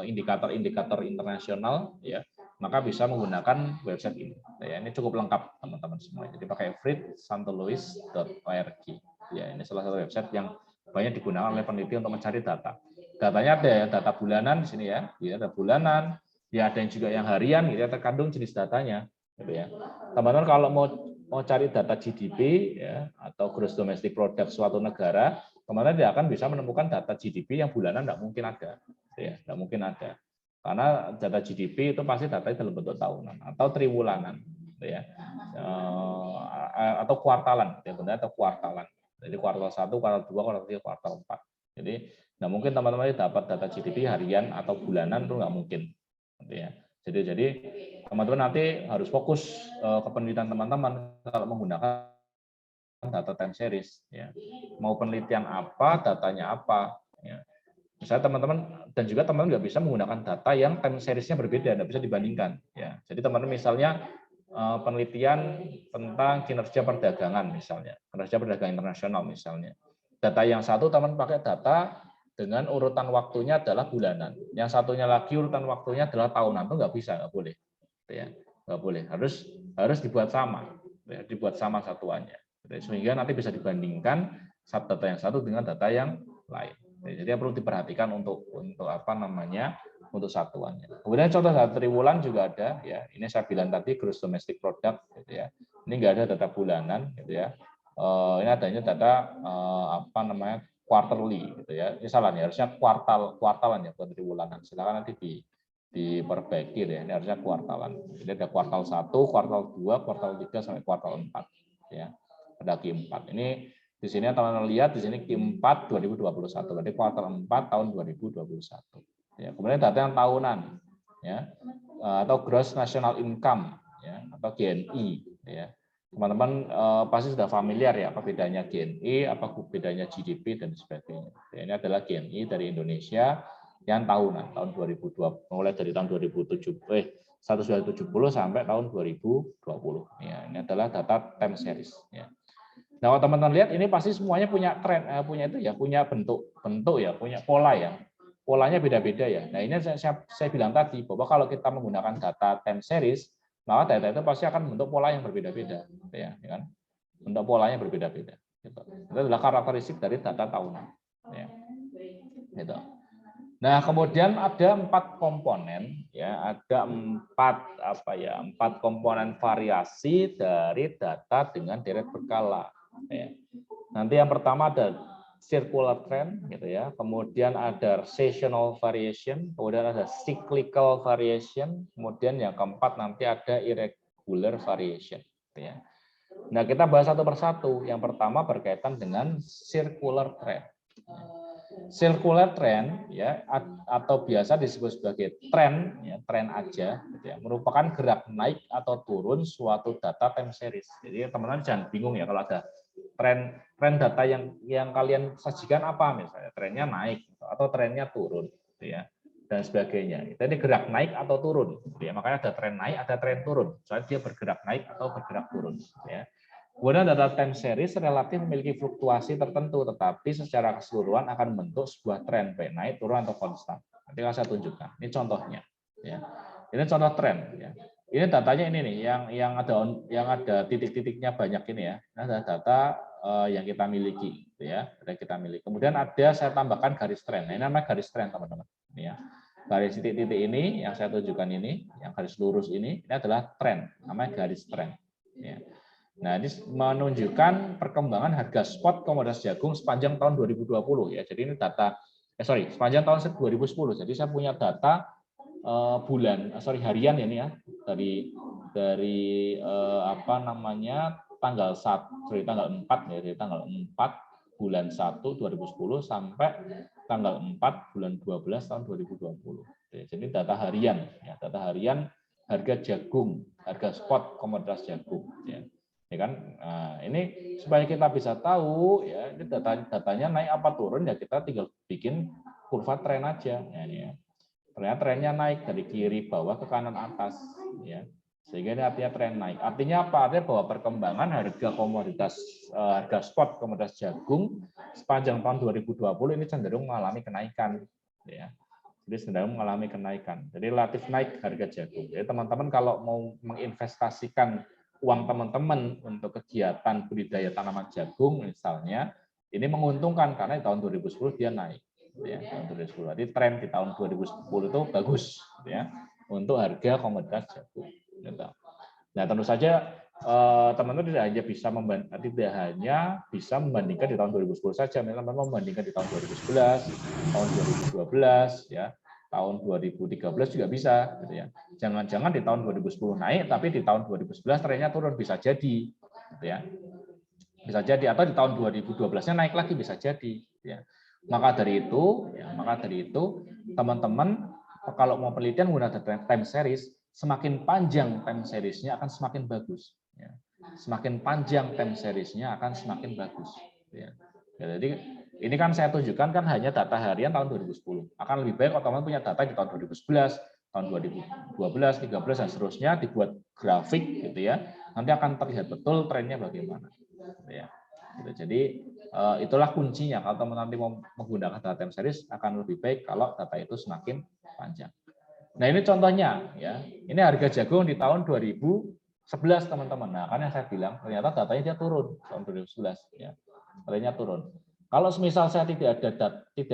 indikator-indikator internasional ya, maka bisa menggunakan website ini ya. Ini cukup lengkap teman-teman semua, jadi pakai fritsantoluis.org ya. Ini salah satu website yang banyak digunakan oleh peneliti untuk mencari data. Datanya ada ya, data bulanan di sini ya, ada bulanan ya, ada yang juga yang harian gitu ya, terkandung jenis datanya gitu ya. Teman-teman kalau mau cari data GDP ya, atau gross domestic product suatu negara, teman-teman tidak akan bisa menemukan data GDP yang bulanan, tidak mungkin ada ya, tidak mungkin ada, karena data GDP itu pasti datanya dalam bentuk tahunan atau triwulanan ya, atau kuartalan ya, benar, atau kuartalan. Jadi kuartal 1, kuartal 2, kuartal 3, kuartal 4. Jadi nggak mungkin teman-teman dapat data GDP harian atau bulanan, itu nggak mungkin ya. Jadi teman-teman nanti harus fokus ke penelitian teman-teman kalau menggunakan data time series ya. Mau penelitian apa, datanya apa ya. Misalnya teman-teman, dan juga teman-teman nggak bisa menggunakan data yang time series-nya berbeda, nggak bisa dibandingkan ya. Jadi teman-teman misalnya penelitian tentang kinerja perdagangan misalnya, kinerja perdagangan internasional misalnya. Data yang satu teman pakai data dengan urutan waktunya adalah bulanan, yang satunya lagi urutan waktunya adalah tahunan, itu nggak bisa, nggak boleh, ya, nggak boleh, harus dibuat sama, ya, dibuat sama satuannya, sehingga nanti bisa dibandingkan data yang satu dengan data yang lain. Jadi perlu diperhatikan untuk untuk satuannya. Kemudian contoh data triwulan juga ada ya. Ini saya bilang tadi gross domestic product gitu ya. Ini nggak ada data bulanan gitu ya. Ini adanya data quarterly gitu ya. Ini salah nih, harusnya kuartalan ya, bukan triwulanan. Silakan nanti diperbaiki ya. Ini harusnya kuartalan. Jadi ada kuartal 1, kuartal 2, kuartal 3 sampai kuartal 4 ya. Ada Q4. Ini di sini teman-teman lihat di sini Q4 2021. Berarti kuartal 4 tahun 2021. Ya, kemudian data yang tahunan ya. Atau gross national income ya, atau GNI ya. Teman-teman pasti sudah familiar ya apa bedanya GNI, apa bedanya GDP dan sebagainya. Ya, ini adalah GNI dari Indonesia yang tahunan tahun 2020 mulai dari tahun 1970 sampai tahun 2020. Ya, ini adalah data time series ya. Nah, kalau teman-teman lihat ini pasti semuanya punya tren, punya itu ya, punya bentuk ya, punya pola ya. Polanya beda-beda ya. Nah, ini saya bilang tadi bahwa kalau kita menggunakan data time series, maka data itu pasti akan membentuk pola yang berbeda-beda, ya kan? Bentuk polanya berbeda-beda. Gitu. Itu adalah karakteristik dari data tahunan. Ya. Gitu. Nah, kemudian ada 4 komponen, ya, ada 4 komponen variasi dari data dengan deret berkala. Ya. Nanti yang pertama ada circular trend, gitu ya. Kemudian ada seasonal variation, kemudian ada cyclical variation, kemudian yang keempat nanti ada irregular variation. Gitu ya. Nah, kita bahas satu persatu. Yang pertama berkaitan dengan circular trend. Circular trend ya atau biasa disebut sebagai tren ya, tren aja gitu ya, merupakan gerak naik atau turun suatu data time series. Jadi teman-teman jangan bingung ya kalau ada tren data yang kalian sajikan apa, misalnya trennya naik atau trennya turun gitu ya dan sebagainya. Jadi gerak naik atau turun gitu ya. Makanya ada tren naik, ada tren turun. Soalnya dia bergerak naik atau bergerak turun gitu ya. Kemudian data time series relatif memiliki fluktuasi tertentu, tetapi secara keseluruhan akan membentuk sebuah tren baik naik, turun atau konstan. Nanti akan saya tunjukkan. Ini contohnya. Ya. Ini contoh tren. Ya. Ini datanya ini nih, yang ada titik-titiknya banyak ini ya. Ini adalah data yang kita miliki, ya. Yang kita miliki. Kemudian ada saya tambahkan garis tren. Nah, ini namanya garis tren, teman-teman. Ya. Garis titik-titik ini yang saya tunjukkan ini, yang garis lurus ini adalah tren. Namanya garis tren. Ya. Nah, ini menunjukkan perkembangan harga spot komoditas jagung sepanjang tahun 2020 ya. Jadi ini data sepanjang tahun 2010. Jadi saya punya data harian ini ya dari tanggal 4 ya, dari tanggal 4 bulan 1 2010 sampai tanggal 4 bulan 12 tahun 2020. Jadi data harian ya, data harian harga jagung, harga spot komoditas jagung ya. Ya kan, nah, ini supaya kita bisa tahu ya ini datanya naik apa turun ya kita tinggal bikin kurva tren aja ya, ini ya. Ternyata trennya naik dari kiri bawah ke kanan atas ya, sehingga ini artinya tren naik. Artinya apa? Artinya bahwa perkembangan harga komoditas harga spot komoditas jagung sepanjang tahun 2020 ini cenderung mengalami kenaikan ya. Jadi cenderung mengalami kenaikan. Jadi relatif naik harga jagung. Jadi teman-teman kalau mau menginvestasikan uang teman-teman untuk kegiatan budidaya tanaman jagung misalnya, ini menguntungkan karena di tahun 2010 dia naik. Ya, tahun 2010. Jadi tren di tahun 2010 itu bagus ya untuk harga komoditas jagung. Nah, tentu saja teman-teman tidak hanya bisa membandingkan di tahun 2010 saja, teman-teman membandingkan di tahun 2011, tahun 2012 ya. Tahun 2013 juga bisa gitu ya. Jangan-jangan di tahun 2010 naik tapi di tahun 2011 trennya turun, bisa jadi gitu ya. Bisa jadi, atau di tahun 2012-nya naik lagi, bisa jadi ya. Maka dari itu teman-teman kalau mau penelitian menggunakan time series, semakin panjang time series-nya akan semakin bagus ya. Semakin panjang time series-nya akan semakin bagus ya. Jadi ini kan saya tunjukkan kan hanya data harian tahun 2010. Akan lebih baik kalau teman-teman punya data di tahun 2011, tahun 2012, 13 dan seterusnya, dibuat grafik gitu ya. Nanti akan terlihat betul trennya bagaimana. Ya. Gitu. Jadi itulah kuncinya kalau teman-teman nanti mau menggunakan data time series akan lebih baik kalau data itu semakin panjang. Nah, ini contohnya ya. Ini harga jagung di tahun 2011 teman-teman. Nah, kan yang saya bilang ternyata datanya dia turun tahun 2011 ya. Datanya turun. Kalau semisal saya tidak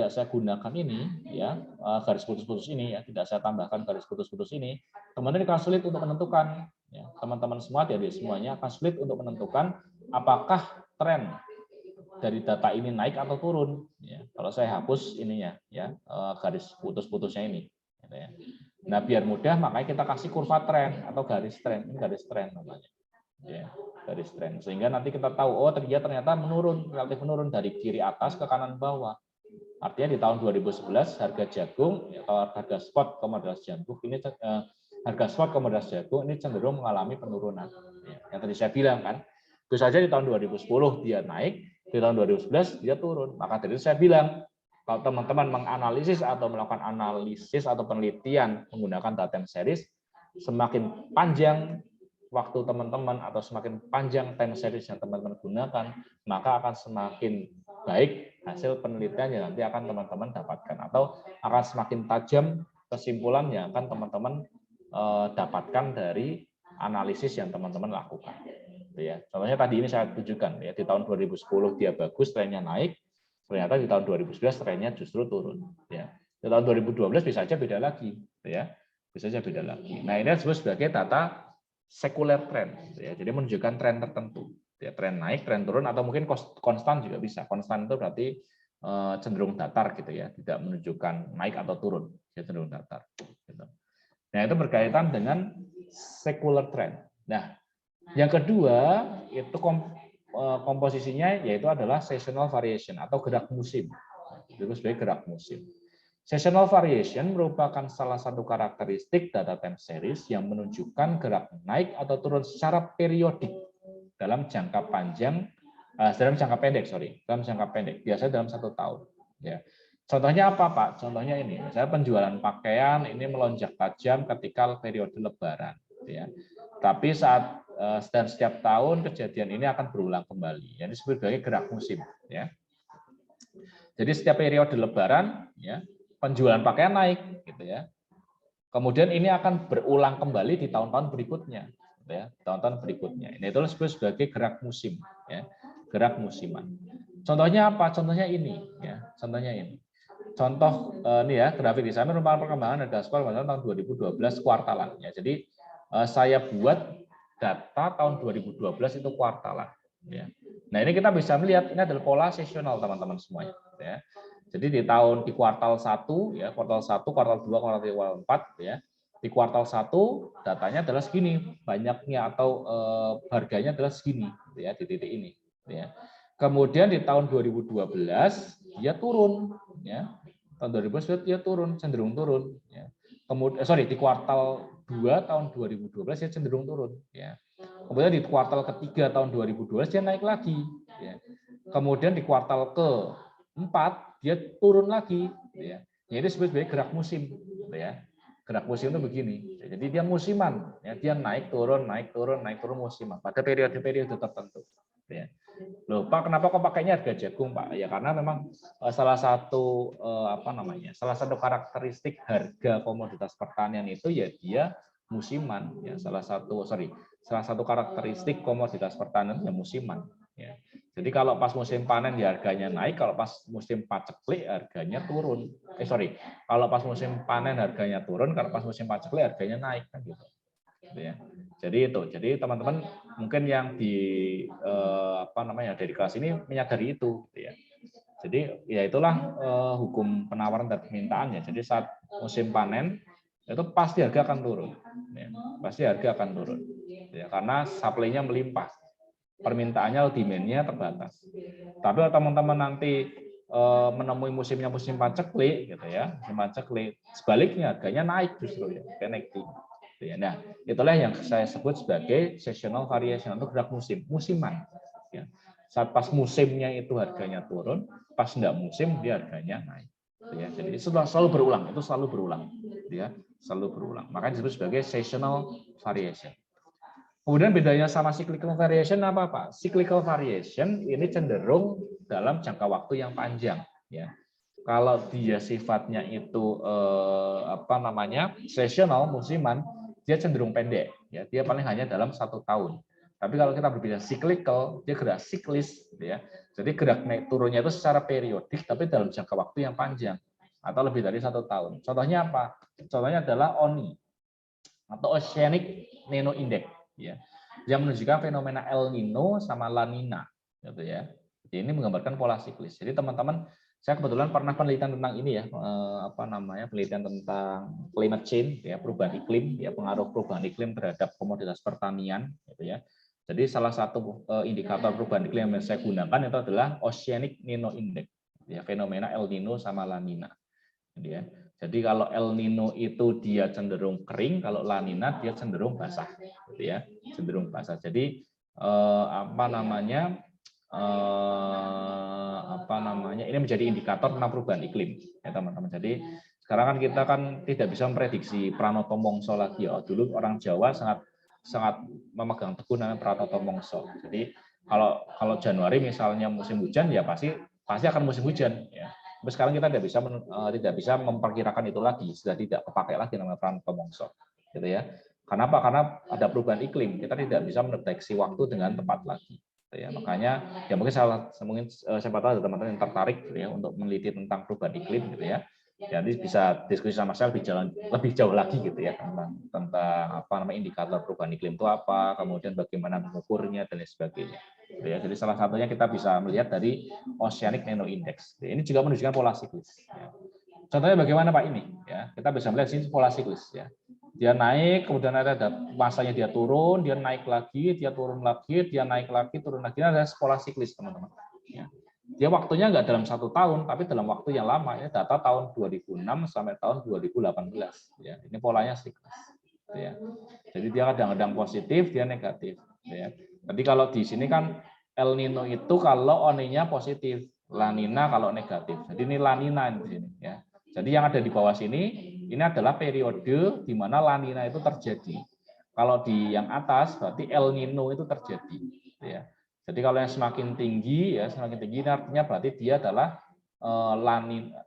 saya gunakan ini ya, garis putus-putus ini ya, tidak saya tambahkan garis putus-putus ini, teman-teman akan sulit untuk menentukan ya. Teman-teman semua dari semuanya akan sulit untuk menentukan apakah tren dari data ini naik atau turun ya. Kalau saya hapus ininya ya, garis putus-putusnya ini gitu ya. Nah, biar mudah makanya kita kasih kurva tren atau garis tren. Ini garis tren namanya. Ya, garis tren. Sehingga nanti kita tahu, oh ternyata menurun, relatif menurun dari kiri atas ke kanan bawah. Artinya di tahun 2011 harga jagung atau harga spot komoditas jagung ini harga spot komoditas jagung ini cenderung mengalami penurunan. Ya, yang tadi saya bilang kan, itu saja di tahun 2010 dia naik, di tahun 2011 dia turun. Maka dari itu saya bilang, kalau teman-teman menganalisis atau melakukan analisis atau penelitian menggunakan data time series, semakin panjang waktu teman-teman atau semakin panjang time series yang teman-teman gunakan, maka akan semakin baik hasil penelitian yang nanti akan teman-teman dapatkan, atau akan semakin tajam kesimpulan yang akan teman-teman dapatkan dari analisis yang teman-teman lakukan. Ya, contohnya tadi ini saya tunjukkan ya, di tahun 2010 dia bagus, trennya naik, ternyata di tahun 2011 trennya justru turun. Ya, di tahun 2012 bisa saja beda lagi, ya, bisa saja beda lagi. Nah, ini disebut sebagai data sekuler trend, ya, jadi menunjukkan tren tertentu, ya, tren naik, tren turun, atau mungkin konstan juga bisa. Konstan itu berarti cenderung datar gitu ya, tidak menunjukkan naik atau turun, ya, cenderung datar. Gitu. Nah, itu berkaitan dengan sekuler trend. Nah, yang kedua itu komposisinya yaitu adalah seasonal variation atau gerak musim. Itu sebagai gerak musim. Seasonal variation merupakan salah satu karakteristik data time series yang menunjukkan gerak naik atau turun secara periodik dalam jangka panjang, dalam jangka pendek, biasanya dalam 1 tahun. Ya. Contohnya apa, Pak? Contohnya ini, misalnya penjualan pakaian ini melonjak tajam ketika periode Lebaran. Ya. Tapi dan setiap tahun kejadian ini akan berulang kembali. Yang disebut sebagai gerak musim. Ya. Jadi setiap periode Lebaran, ya, penjualan pakaian naik, gitu ya. Kemudian ini akan berulang kembali di tahun-tahun berikutnya, gitu ya, tahun-tahun berikutnya. Ini itu disebut sebagai gerak musim, ya, gerak musiman. Contohnya apa? Contohnya ini, ya, contohnya ini. Contoh ini ya, grafik di sana merupakan perkembangan harga spot pada tahun 2012 kuartalan. Ya, jadi saya buat data tahun 2012 itu kuartalan. Ya. Nah, ini kita bisa melihat ini adalah pola seasonal teman-teman semuanya. Ya. Jadi di kuartal 1, ya, kuartal 1, kuartal 2, kuartal 3, kuartal 4, ya. Di kuartal 1 datanya adalah segini, banyaknya atau harganya adalah segini, ya, di titik ini. Ya. Kemudian di tahun 2012 dia turun, ya. Tahun 2012 dia turun, cenderung turun. Ya. Kemudian, di kuartal 2 tahun 2012 dia cenderung turun. Ya. Kemudian di kuartal ketiga tahun 2012 dia naik lagi. Ya. Kemudian di kuartal ke-4 dia turun lagi. Ya. Ini disebut sebagai gerak musim. Ya. Gerak musim itu begini. Jadi dia musiman. Ya. Dia naik turun, naik turun, naik turun musiman pada periode-periode tertentu. Ya. Loh, Pak, kenapa kok pakainya harga jagung, Pak? Ya karena memang salah satu salah satu karakteristik harga komoditas pertanian itu ya dia musiman. Ya salah satu karakteristik komoditas pertanian ya musiman. Ya. Jadi kalau pas musim panen ya harganya naik, kalau pas musim paceklik harganya turun. Kalau pas musim panen harganya turun, kalau pas musim paceklik harganya naik kan gitu. Ya. Jadi itu. Jadi teman-teman mungkin yang dari kelas ini menyadari itu, gitu ya. Jadi ya itulah hukum penawaran dan permintaan ya. Jadi saat musim panen itu pasti harga akan turun, ya. Pasti harga akan turun, ya, karena supply-nya melimpah, permintaannya atau demand-nya terbatas. Tapi kalau teman-teman nanti menemui musim paceklik, gitu ya, musim paceklik, sebaliknya harganya naik justru ya, naik tinggi. Nah, itulah yang saya sebut sebagai seasonal variation atau gerak musiman. Ya. Saat pas musimnya itu harganya turun, pas enggak musim dia harganya naik. Ya. Jadi itu selalu berulang, ya, selalu berulang. Makanya disebut sebagai seasonal variation. Kemudian bedanya sama cyclical variation apa, Pak? Cyclical variation ini cenderung dalam jangka waktu yang panjang. Ya. Kalau dia sifatnya itu seasonal, musiman, dia cenderung pendek, ya, dia paling hanya dalam 1 tahun. Tapi kalau kita berbicara cyclical, dia gerak siklis, ya. Jadi gerak naik turunnya itu secara periodik, tapi dalam jangka waktu yang panjang atau lebih dari 1 tahun. Contohnya apa? Contohnya adalah ONI atau Oceanic Nino Index, ya, yang menunjukkan fenomena El Nino sama La Nina, gitu ya. Jadi ini menggambarkan pola siklis. Jadi teman-teman Saya kebetulan pernah penelitian tentang ini ya, penelitian tentang climate change, ya, perubahan iklim, ya, pengaruh perubahan iklim terhadap komoditas pertanian, gitu ya. Jadi salah satu indikator perubahan iklim yang saya gunakan itu adalah Oceanic Nino Index, ya, fenomena El Nino sama La Nina. Gitu ya. Jadi kalau El Nino itu dia cenderung kering, kalau La Nina dia cenderung basah, gitu ya, cenderung basah. Jadi ini menjadi indikator tentang perubahan iklim, ya teman-teman. Jadi sekarang kan kita kan tidak bisa memprediksi Pranoto Mongso lagi ya. Dulu orang Jawa sangat memegang teguh namanya Pranoto Mongso. Jadi kalau Januari misalnya musim hujan ya pasti akan musim hujan ya. Tapi sekarang kita tidak bisa memperkirakan itu lagi, sudah tidak kepakai lagi namanya Pranoto Mongso, gitu ya. Kenapa? Karena ada perubahan iklim, kita tidak bisa mendeteksi waktu dengan tepat lagi. Ya, makanya ya mungkin siapa tahu ada teman-teman yang tertarik gitu ya untuk meneliti tentang perubahan iklim gitu ya. Jadi bisa diskusi sama saya lebih jauh lagi gitu ya tentang indikator perubahan iklim itu apa, kemudian bagaimana mengukurnya dan lain sebagainya. Gitu ya. Jadi salah satunya kita bisa melihat dari Oceanic Nano Index. Ini juga menunjukkan pola siklis. Ya. Contohnya bagaimana Pak ini? Ya, kita bisa melihat sini pola siklis ya. Dia naik, kemudian ada masanya dia turun, dia naik lagi, dia turun lagi, dia naik lagi, turun lagi. Ini ada pola siklis teman-teman. Ya. Dia waktunya nggak dalam 1 tahun, tapi dalam waktu yang lama. Ini data tahun 2006 sampai tahun 2018. Ya. Ini polanya siklis. Ya. Jadi dia kadang-kadang positif, dia negatif. Ya. Jadi kalau di sini kan El Nino itu kalau ONI-nya positif, La Nina kalau negatif. Jadi ini La Nina di sini. Ya. Jadi yang ada di bawah sini ini adalah periode di mana La Nina itu terjadi. Kalau di yang atas berarti El Nino itu terjadi. Ya. Jadi kalau yang semakin tinggi ini artinya berarti dia adalah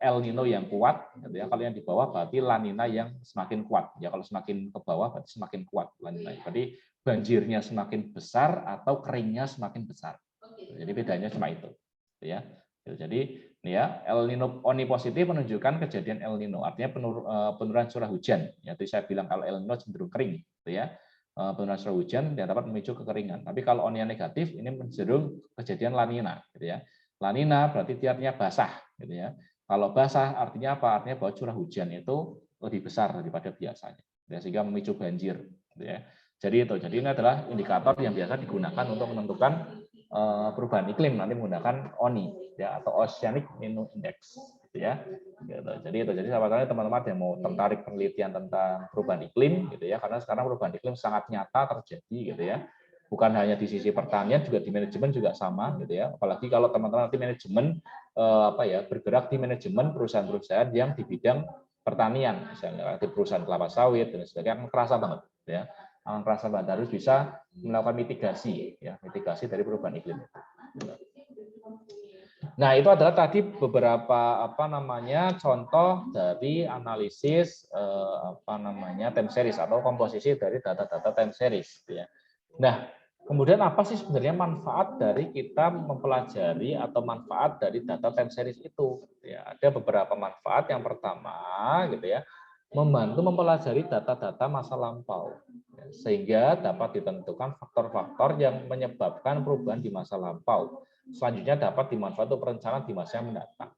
El Nino yang kuat. Ya. Kalau yang di bawah berarti La Nina yang semakin kuat. Ya kalau semakin ke bawah berarti semakin kuat La Nina. Jadi banjirnya semakin besar atau keringnya semakin besar. Jadi bedanya cuma itu. Ya. Jadi ya El Nino ONI positif menunjukkan kejadian El Nino, artinya penurunan curah hujan. Ya, jadi saya bilang kalau El Nino cenderung kering, gitu ya. Penurunan curah hujan dia dapat memicu kekeringan. Tapi kalau ONI negatif ini cenderung kejadian La Nina, gitu ya. La Nina berarti dia artinya basah, gitu ya. Kalau basah artinya apa? Artinya bahwa curah hujan itu lebih besar daripada biasanya, ya, sehingga memicu banjir, gitu ya. Jadi ini adalah indikator yang biasa digunakan untuk menentukan perubahan iklim, nanti menggunakan ONI ya atau Oceanic Nino Index gitu ya. Gitu. Jadi sahabat teman-teman yang mau tertarik penelitian tentang perubahan iklim gitu ya, karena sekarang perubahan iklim sangat nyata terjadi gitu ya. Bukan hanya di sisi pertanian, juga di manajemen juga sama gitu ya. Apalagi kalau teman-teman nanti manajemen bergerak di manajemen perusahaan-perusahaan yang di bidang pertanian, misalnya di perusahaan kelapa sawit dan sebagainya, akan kerasa banget ya. Rasa harus bisa melakukan mitigasi dari perubahan iklim. Nah, itu adalah tadi beberapa contoh dari analisis time series atau komposisi dari data-data time series ya. Nah, kemudian apa sih sebenarnya manfaat dari kita mempelajari atau manfaat dari data time series itu? Ya, ada beberapa manfaat. Yang pertama gitu ya, membantu mempelajari data-data masa lampau sehingga dapat ditentukan faktor-faktor yang menyebabkan perubahan di masa lampau. Selanjutnya dapat dimanfaatkan untuk perencanaan di masa yang mendatang.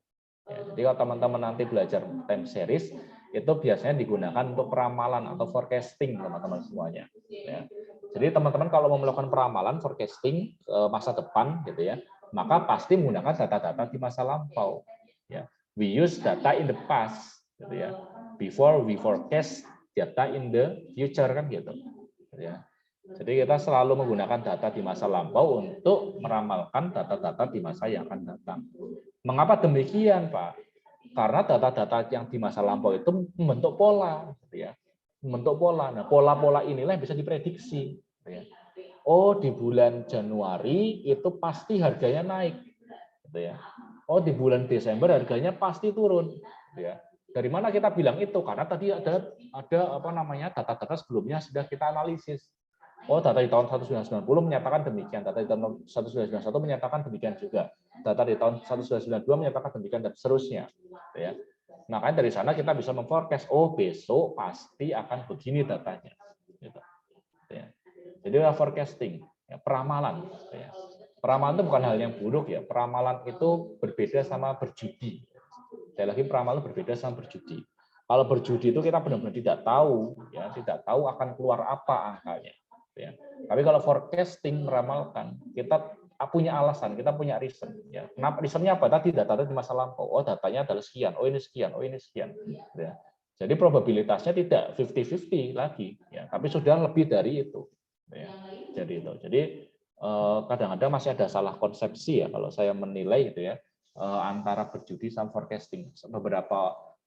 Ya, jadi kalau teman-teman nanti belajar time series itu biasanya digunakan untuk peramalan atau forecasting teman-teman semuanya. Ya. Jadi teman-teman kalau mau melakukan peramalan forecasting masa depan gitu ya, maka pasti menggunakan data-data di masa lampau. Ya. We use data in the past gitu ya. Before we forecast data in the future kan gitu. Ya. Jadi kita selalu menggunakan data di masa lampau untuk meramalkan data-data di masa yang akan datang. Mengapa demikian, Pak? Karena data-data yang di masa lampau itu membentuk pola, gitu ya. Membentuk pola. Nah, pola-pola inilah yang bisa diprediksi. Gitu ya. Oh, di bulan Januari itu pasti harganya naik, gitu ya. Oh, di bulan Desember harganya pasti turun, gitu ya. Dari mana kita bilang itu? Karena tadi ada data-data sebelumnya sudah kita analisis. Oh, data di tahun 1990 menyatakan demikian, data di tahun 1991 menyatakan demikian juga, data di tahun 1992 menyatakan demikian dan seterusnya. Ya. Makanya dari sana kita bisa memforecast, oh besok pasti akan begini datanya. Gitu. Ya. Jadi forecasting, ya, peramalan. Ya. Peramalan itu bukan hal yang buruk ya. Peramalan itu berbeda sama berjudi. Sekali lagi peramal berbeda sama berjudi. Kalau berjudi itu kita benar-benar tidak tahu, ya, tidak tahu akan keluar apa angkanya. Ya. Tapi kalau forecasting meramalkan, kita punya alasan, kita punya reason. Ya. Kenapa reasonnya apa? Tadi data di masa lampau. Oh, datanya adalah sekian. Oh, ini sekian. Oh, ini sekian. Ya. Jadi probabilitasnya tidak 50-50 lagi, ya, tapi sudah lebih dari itu. Ya. Jadi itu. Jadi kadang-kadang masih ada salah konsepsi ya kalau saya menilai gitu ya antara berjudi sama forecasting.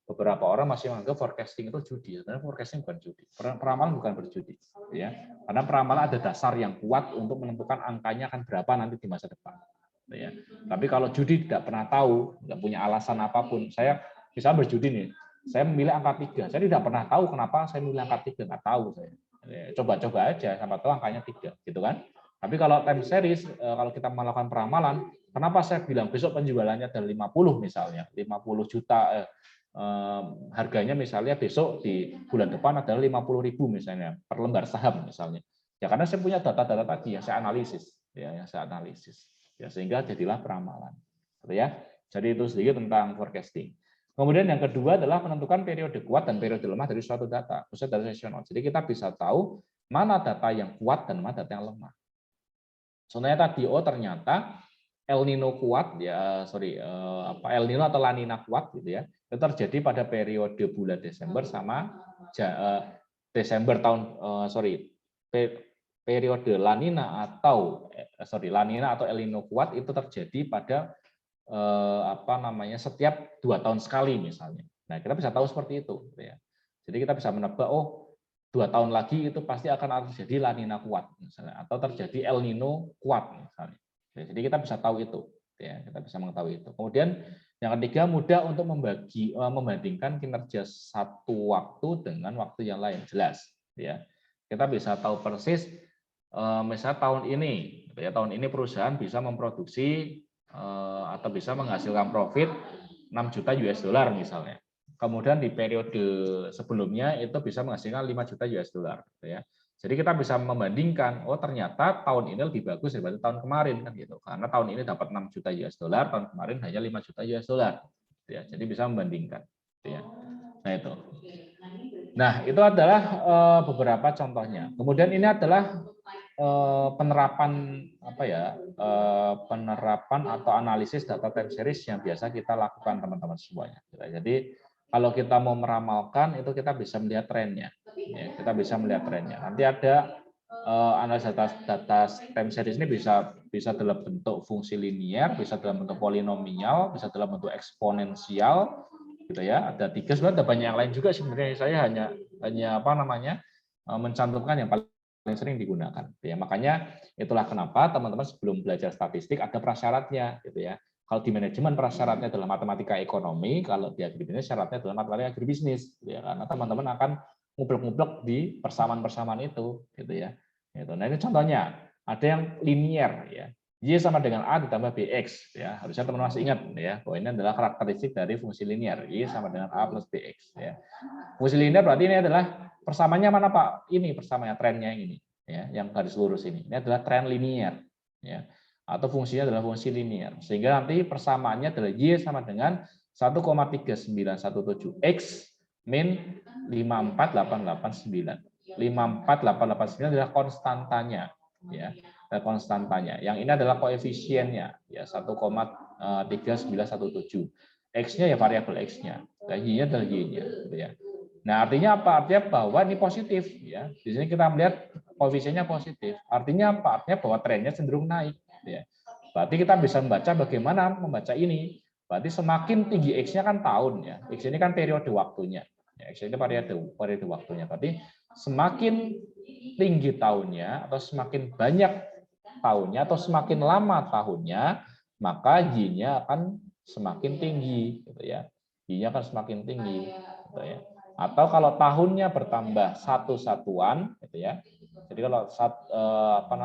Beberapa orang masih menganggap forecasting itu judi. Sebenarnya forecasting bukan judi. Peramalan bukan berjudi, ya. Karena peramalan ada dasar yang kuat untuk menentukan angkanya akan berapa nanti di masa depan. Ya. Tapi kalau judi tidak pernah tahu, nggak punya alasan apapun. Saya misalnya berjudi nih, saya memilih angka 3. Saya tidak pernah tahu kenapa saya memilih angka 3, nggak tahu saya. Coba-coba aja, sampai tahu angkanya 3, gitu kan. Tapi kalau time series, kalau kita melakukan peramalan, kenapa saya bilang besok penjualannya ada 50 misalnya, 50 juta, harganya misalnya besok di bulan depan adalah 50.000 misalnya per lembar saham misalnya. Ya karena saya punya data-data tadi yang saya analisis, ya sehingga jadilah peramalan. Gitu ya. Jadi itu sedikit tentang forecasting. Kemudian yang kedua adalah menentukan periode kuat dan periode lemah dari suatu data, khususnya data sesional. Jadi kita bisa tahu mana data yang kuat dan mana data yang lemah. Contohnya tadi, oh ternyata El Nino kuat, ya El Nino atau La Nina kuat gitu ya. Itu terjadi pada periode bulan Desember sama Desember periode La Nina atau La Nina atau El Nino kuat itu terjadi pada setiap 2 tahun sekali misalnya. Nah, kita bisa tahu seperti itu gitu ya. Jadi kita bisa menebak, oh 2 tahun lagi itu pasti akan terjadi La Nina kuat misalnya, atau terjadi El Nino kuat misalnya. Jadi kita bisa tahu itu, ya, kita bisa mengetahui itu. Kemudian yang ketiga, mudah untuk membandingkan kinerja satu waktu dengan waktu yang lain, jelas. Ya, kita bisa tahu persis, misalnya tahun ini perusahaan bisa memproduksi atau bisa menghasilkan profit 6 juta US dollar misalnya. Kemudian di periode sebelumnya itu bisa menghasilkan 5 juta US dollar. Ya. Jadi kita bisa membandingkan, oh ternyata tahun ini lebih bagus daripada tahun kemarin kan gitu. Karena tahun ini dapat 6 juta US dollar, tahun kemarin hanya 5 juta US dollar. Ya, jadi bisa membandingkan. Ya. Nah itu. Nah itu adalah beberapa contohnya. Kemudian ini adalah penerapan penerapan atau analisis data time series yang biasa kita lakukan teman-teman semuanya. Jadi kalau kita mau meramalkan itu kita bisa melihat trennya. Ya, kita bisa melihat trennya. Nanti ada analisis data time series ini bisa dalam bentuk fungsi linier, bisa dalam bentuk polinomial, bisa dalam bentuk eksponensial, gitu ya. Ada 3, sebenarnya ada banyak yang lain juga sebenarnya. Saya hanya mencantumkan yang paling sering digunakan. Ya, makanya itulah kenapa teman-teman sebelum belajar statistik ada prasyaratnya, gitu ya. Kalau di manajemen prasyaratnya adalah matematika ekonomi, kalau di agribisnis syaratnya adalah matematika agribisnis, gitu ya. Karena teman-teman akan ngublek-ngublek di persamaan-persamaan itu, gitu ya. Gitu. Nah ini contohnya, ada yang linier, ya. Y sama dengan A ditambah BX, ya. Harusnya teman-teman masih ingat, ya, bahwa ini adalah karakteristik dari fungsi linier, Y sama dengan A plus BX, ya. Fungsi linier berarti ini adalah persamaannya mana Pak? Ini persamaannya, trennya yang ini, ya, yang garis lurus ini. Ini adalah tren linier, ya. Atau fungsinya adalah fungsi linier. Sehingga nanti persamaannya adalah Y sama dengan 1,3917X min 54889. 54889 adalah konstantanya, ya. Konstantanya. Yang ini adalah koefisiennya, ya 1,3917. X-nya ya variabel X-nya. Dan Y-nya adalah Y-nya, gitu ya. Nah, artinya apa? Artinya bahwa ini positif, ya. Di sini kita melihat koefisiennya positif. Artinya apa? Artinya bahwa trennya cenderung naik, ya. Berarti kita bisa membaca bagaimana membaca ini. Berarti semakin tinggi X-nya kan tahun, ya. X ini kan periode waktunya. Ya, X ini periode waktunya. Berarti semakin tinggi tahunnya atau semakin banyak tahunnya atau semakin lama tahunnya, maka Y-nya akan semakin tinggi, gitu ya. Y-nya akan semakin tinggi, gitu ya. Atau kalau tahunnya bertambah satu satuan, gitu ya. Jadi kalau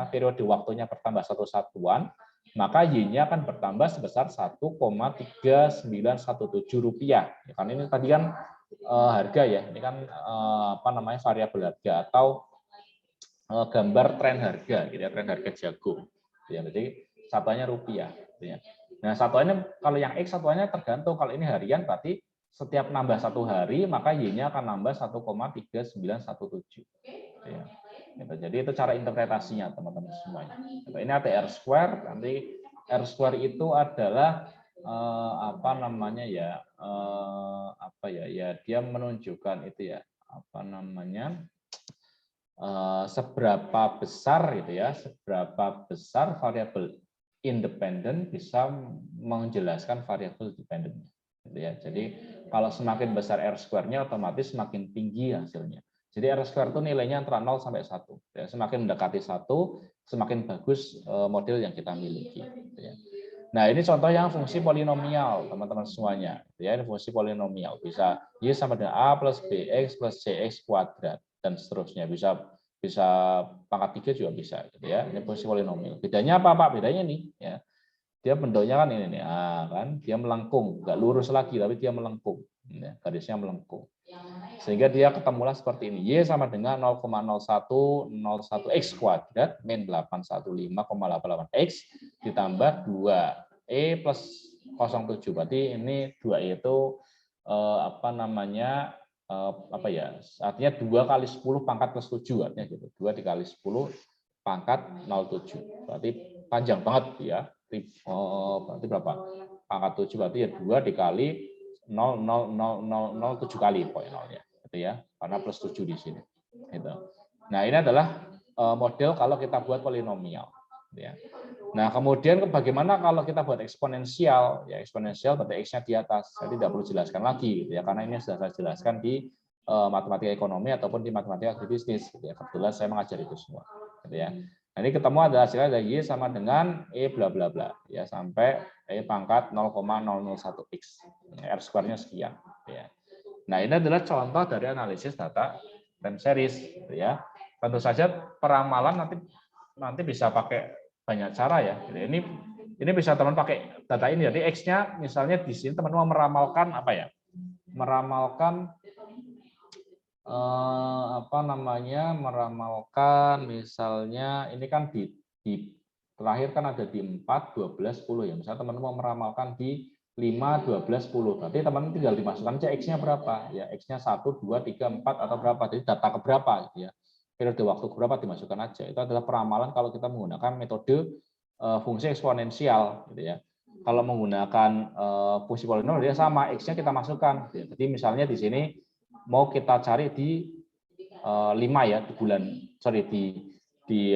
periode waktunya bertambah satu satuan, maka Y-nya akan bertambah sebesar 1,3917 rupiah. Ya, kan ini tadi kan harga ya, ini kan variabel harga atau gambar tren harga, gitu ya, tren harga jagung. Ya, jadi satuannya rupiah. Ya. Nah, satuannya kalau yang X satuannya tergantung. Kalau ini harian berarti setiap nambah 1 hari maka Y-nya akan nambah 1,3917. Ya. Gitu. Jadi itu cara interpretasinya teman-teman semuanya. Gitu. Ini ada R², nanti R² itu adalah apa namanya ya, ya dia menunjukkan itu ya, apa namanya, seberapa besar gitu ya, seberapa besar variabel independen bisa menjelaskan variabel dependen. Gitu ya. Jadi kalau semakin besar R²-nya otomatis semakin tinggi hasilnya. Jadi R² itu nilainya antara 0 sampai 1. Ya, semakin mendekati 1, semakin bagus model yang kita miliki. Gitu ya. Nah, ini contoh yang fungsi polinomial, teman-teman semuanya. Ya, ini fungsi polinomial. Bisa Y sama dengan A plus BX plus CX kuadrat, dan seterusnya. Bisa pangkat 3 juga bisa. Gitu ya. Ini fungsi polinomial. Bedanya apa, Pak? Bedanya nih. Ya. Dia bentuknya kan ini nih. Kan? Dia melengkung. Nggak lurus lagi, tapi dia melengkung. Ya, garisnya melengkung. Sehingga dia ketemulah seperti ini. Y sama dengan 0,0101X kuadrat min 815,88X ditambah 2E plus 07. Berarti ini 2E itu apa namanya, apa ya, artinya 2 kali 10 pangkat plus 7, artinya gitu. 2 dikali 10 pangkat 07. Berarti panjang banget ya. Berarti berapa? Pangkat 7 berarti ya 2 dikali 0,00007 kali poin nolnya, gitu ya, karena plus 7 di sini. Gitu. Nah, ini adalah model kalau kita buat polinomial. Ya. Nah, kemudian bagaimana kalau kita buat eksponensial? Ya, eksponensial berarti X-nya di atas. Saya tidak perlu jelaskan lagi, gitu ya, karena ini sudah saya jelaskan di matematika ekonomi ataupun di matematika agribisnis. Gitu ya. Kebetulan saya mengajar itu semua. Gitu ya. Nah, ini ketemu adalah hasilnya dari Y sama dengan E bla bla bla, ya, sampai E pangkat 0,001X. R²-nya sekian. Ya. Nah, ini adalah contoh dari analisis data time series. Gitu ya. Tentu saja peramalan nanti bisa pakai banyak cara ya. Ini bisa teman pakai data ini. Jadi X-nya misalnya di sini teman mau meramalkan apa ya? Meramalkan apa namanya, meramalkan misalnya ini kan di terakhir kan ada di 4, 12, 10 ya. Misalnya teman-teman mau meramalkan di 5, 12, 10. Berarti teman-teman tinggal dimasukkan aja X-nya berapa. Ya, X-nya 1, 2, 3, 4 atau berapa. Jadi data keberapa gitu ya. Periode waktu berapa dimasukkan aja. Itu adalah peramalan kalau kita menggunakan metode fungsi eksponensial gitu ya. Kalau menggunakan fungsi polinomial dia sama, X-nya kita masukkan. Jadi misalnya di sini mau kita cari di 5 ya, di bulan, sorry, di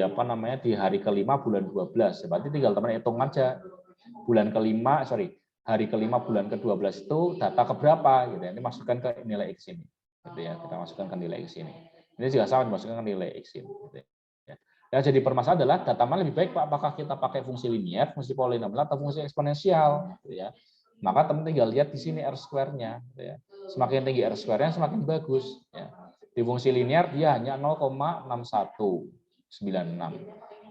apa namanya, di hari kelima bulan 12. Berarti tinggal teman hitung aja bulan kelima, hari kelima bulan ke-12 itu data keberapa gitu ya. Ini masukkan ke nilai X ini. Gitu ya, kita masukkan ke nilai X ini. Ini juga sama dimasukkan ke nilai X ini. Gitu ya. Yang jadi permasalahan adalah data mana lebih baik, Pak? Apakah kita pakai fungsi linier, fungsi polinomial, atau fungsi eksponensial? Gitu ya. Maka teman tinggal lihat di sini R²-nya. Gitu ya. Semakin tinggi R²-nya, semakin bagus. Ya. Di fungsi linear dia hanya 0,6196.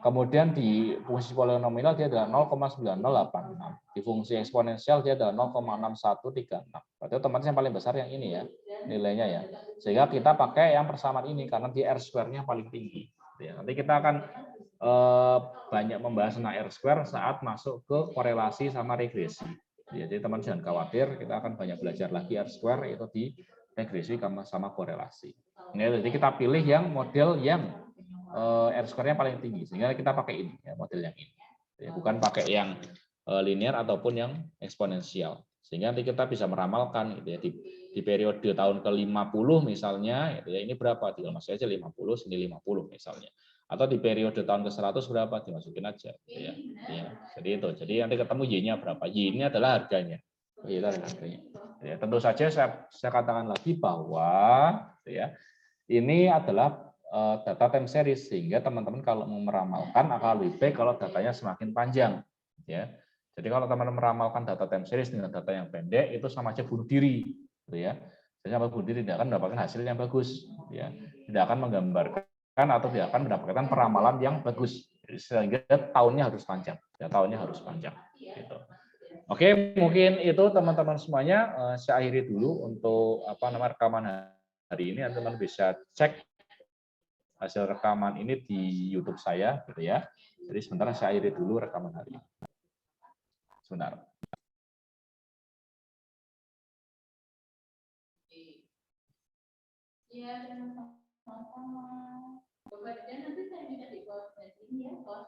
Kemudian di fungsi polinomial dia adalah 0,9086. Di fungsi eksponensial dia adalah 0,6136. Berarti otomatis yang paling besar yang ini ya, nilainya ya. Sehingga kita pakai yang persamaan ini karena di R²-nya paling tinggi. Nanti kita akan banyak membahas tentang R² saat masuk ke korelasi sama regresi. Jadi teman jangan khawatir, kita akan banyak belajar lagi R² itu di regresi sama korelasi. Jadi kita pilih yang model yang R²-nya paling tinggi, sehingga kita pakai ini, ya, model yang ini. Bukan pakai yang linear ataupun yang eksponensial. Sehingga nanti kita bisa meramalkan gitu ya, di periode tahun ke-50 misalnya, gitu ya, ini berapa? Tinggal masukin aja 50, sini 50 misalnya. Atau di periode tahun ke-100 berapa? Dimasukin aja. Gitu ya. Ya, jadi itu. Jadi nanti ketemu Y-nya berapa? Y ini adalah harganya. Y itu adalah harganya. Ya, tentu saja saya katakan lagi bahwa gitu ya, ini adalah data time series, sehingga teman-teman kalau mau meramalkan akan lebih baik kalau datanya semakin panjang. Ya. Jadi kalau teman-teman meramalkan data time series dengan data yang pendek, itu sama aja bunuh diri. Gitu ya. Jadi bunuh diri tidak akan mendapatkan hasil yang bagus. Ya. Tidak akan menggambarkan atau tidak akan mendapatkan peramalan yang bagus. Sehingga tahunnya harus panjang. Ya, tahunnya harus panjang. Gitu. Oke, mungkin itu teman-teman semuanya. Saya akhiri dulu untuk rekaman hari ini. Teman-teman bisa cek hasil rekaman ini di YouTube saya, gitu ya. Jadi sebentar saya akhiri dulu rekaman hari ini. Sebentar. Iya, sama-sama. Coba nanti saya minta di bawah ini ya, bawah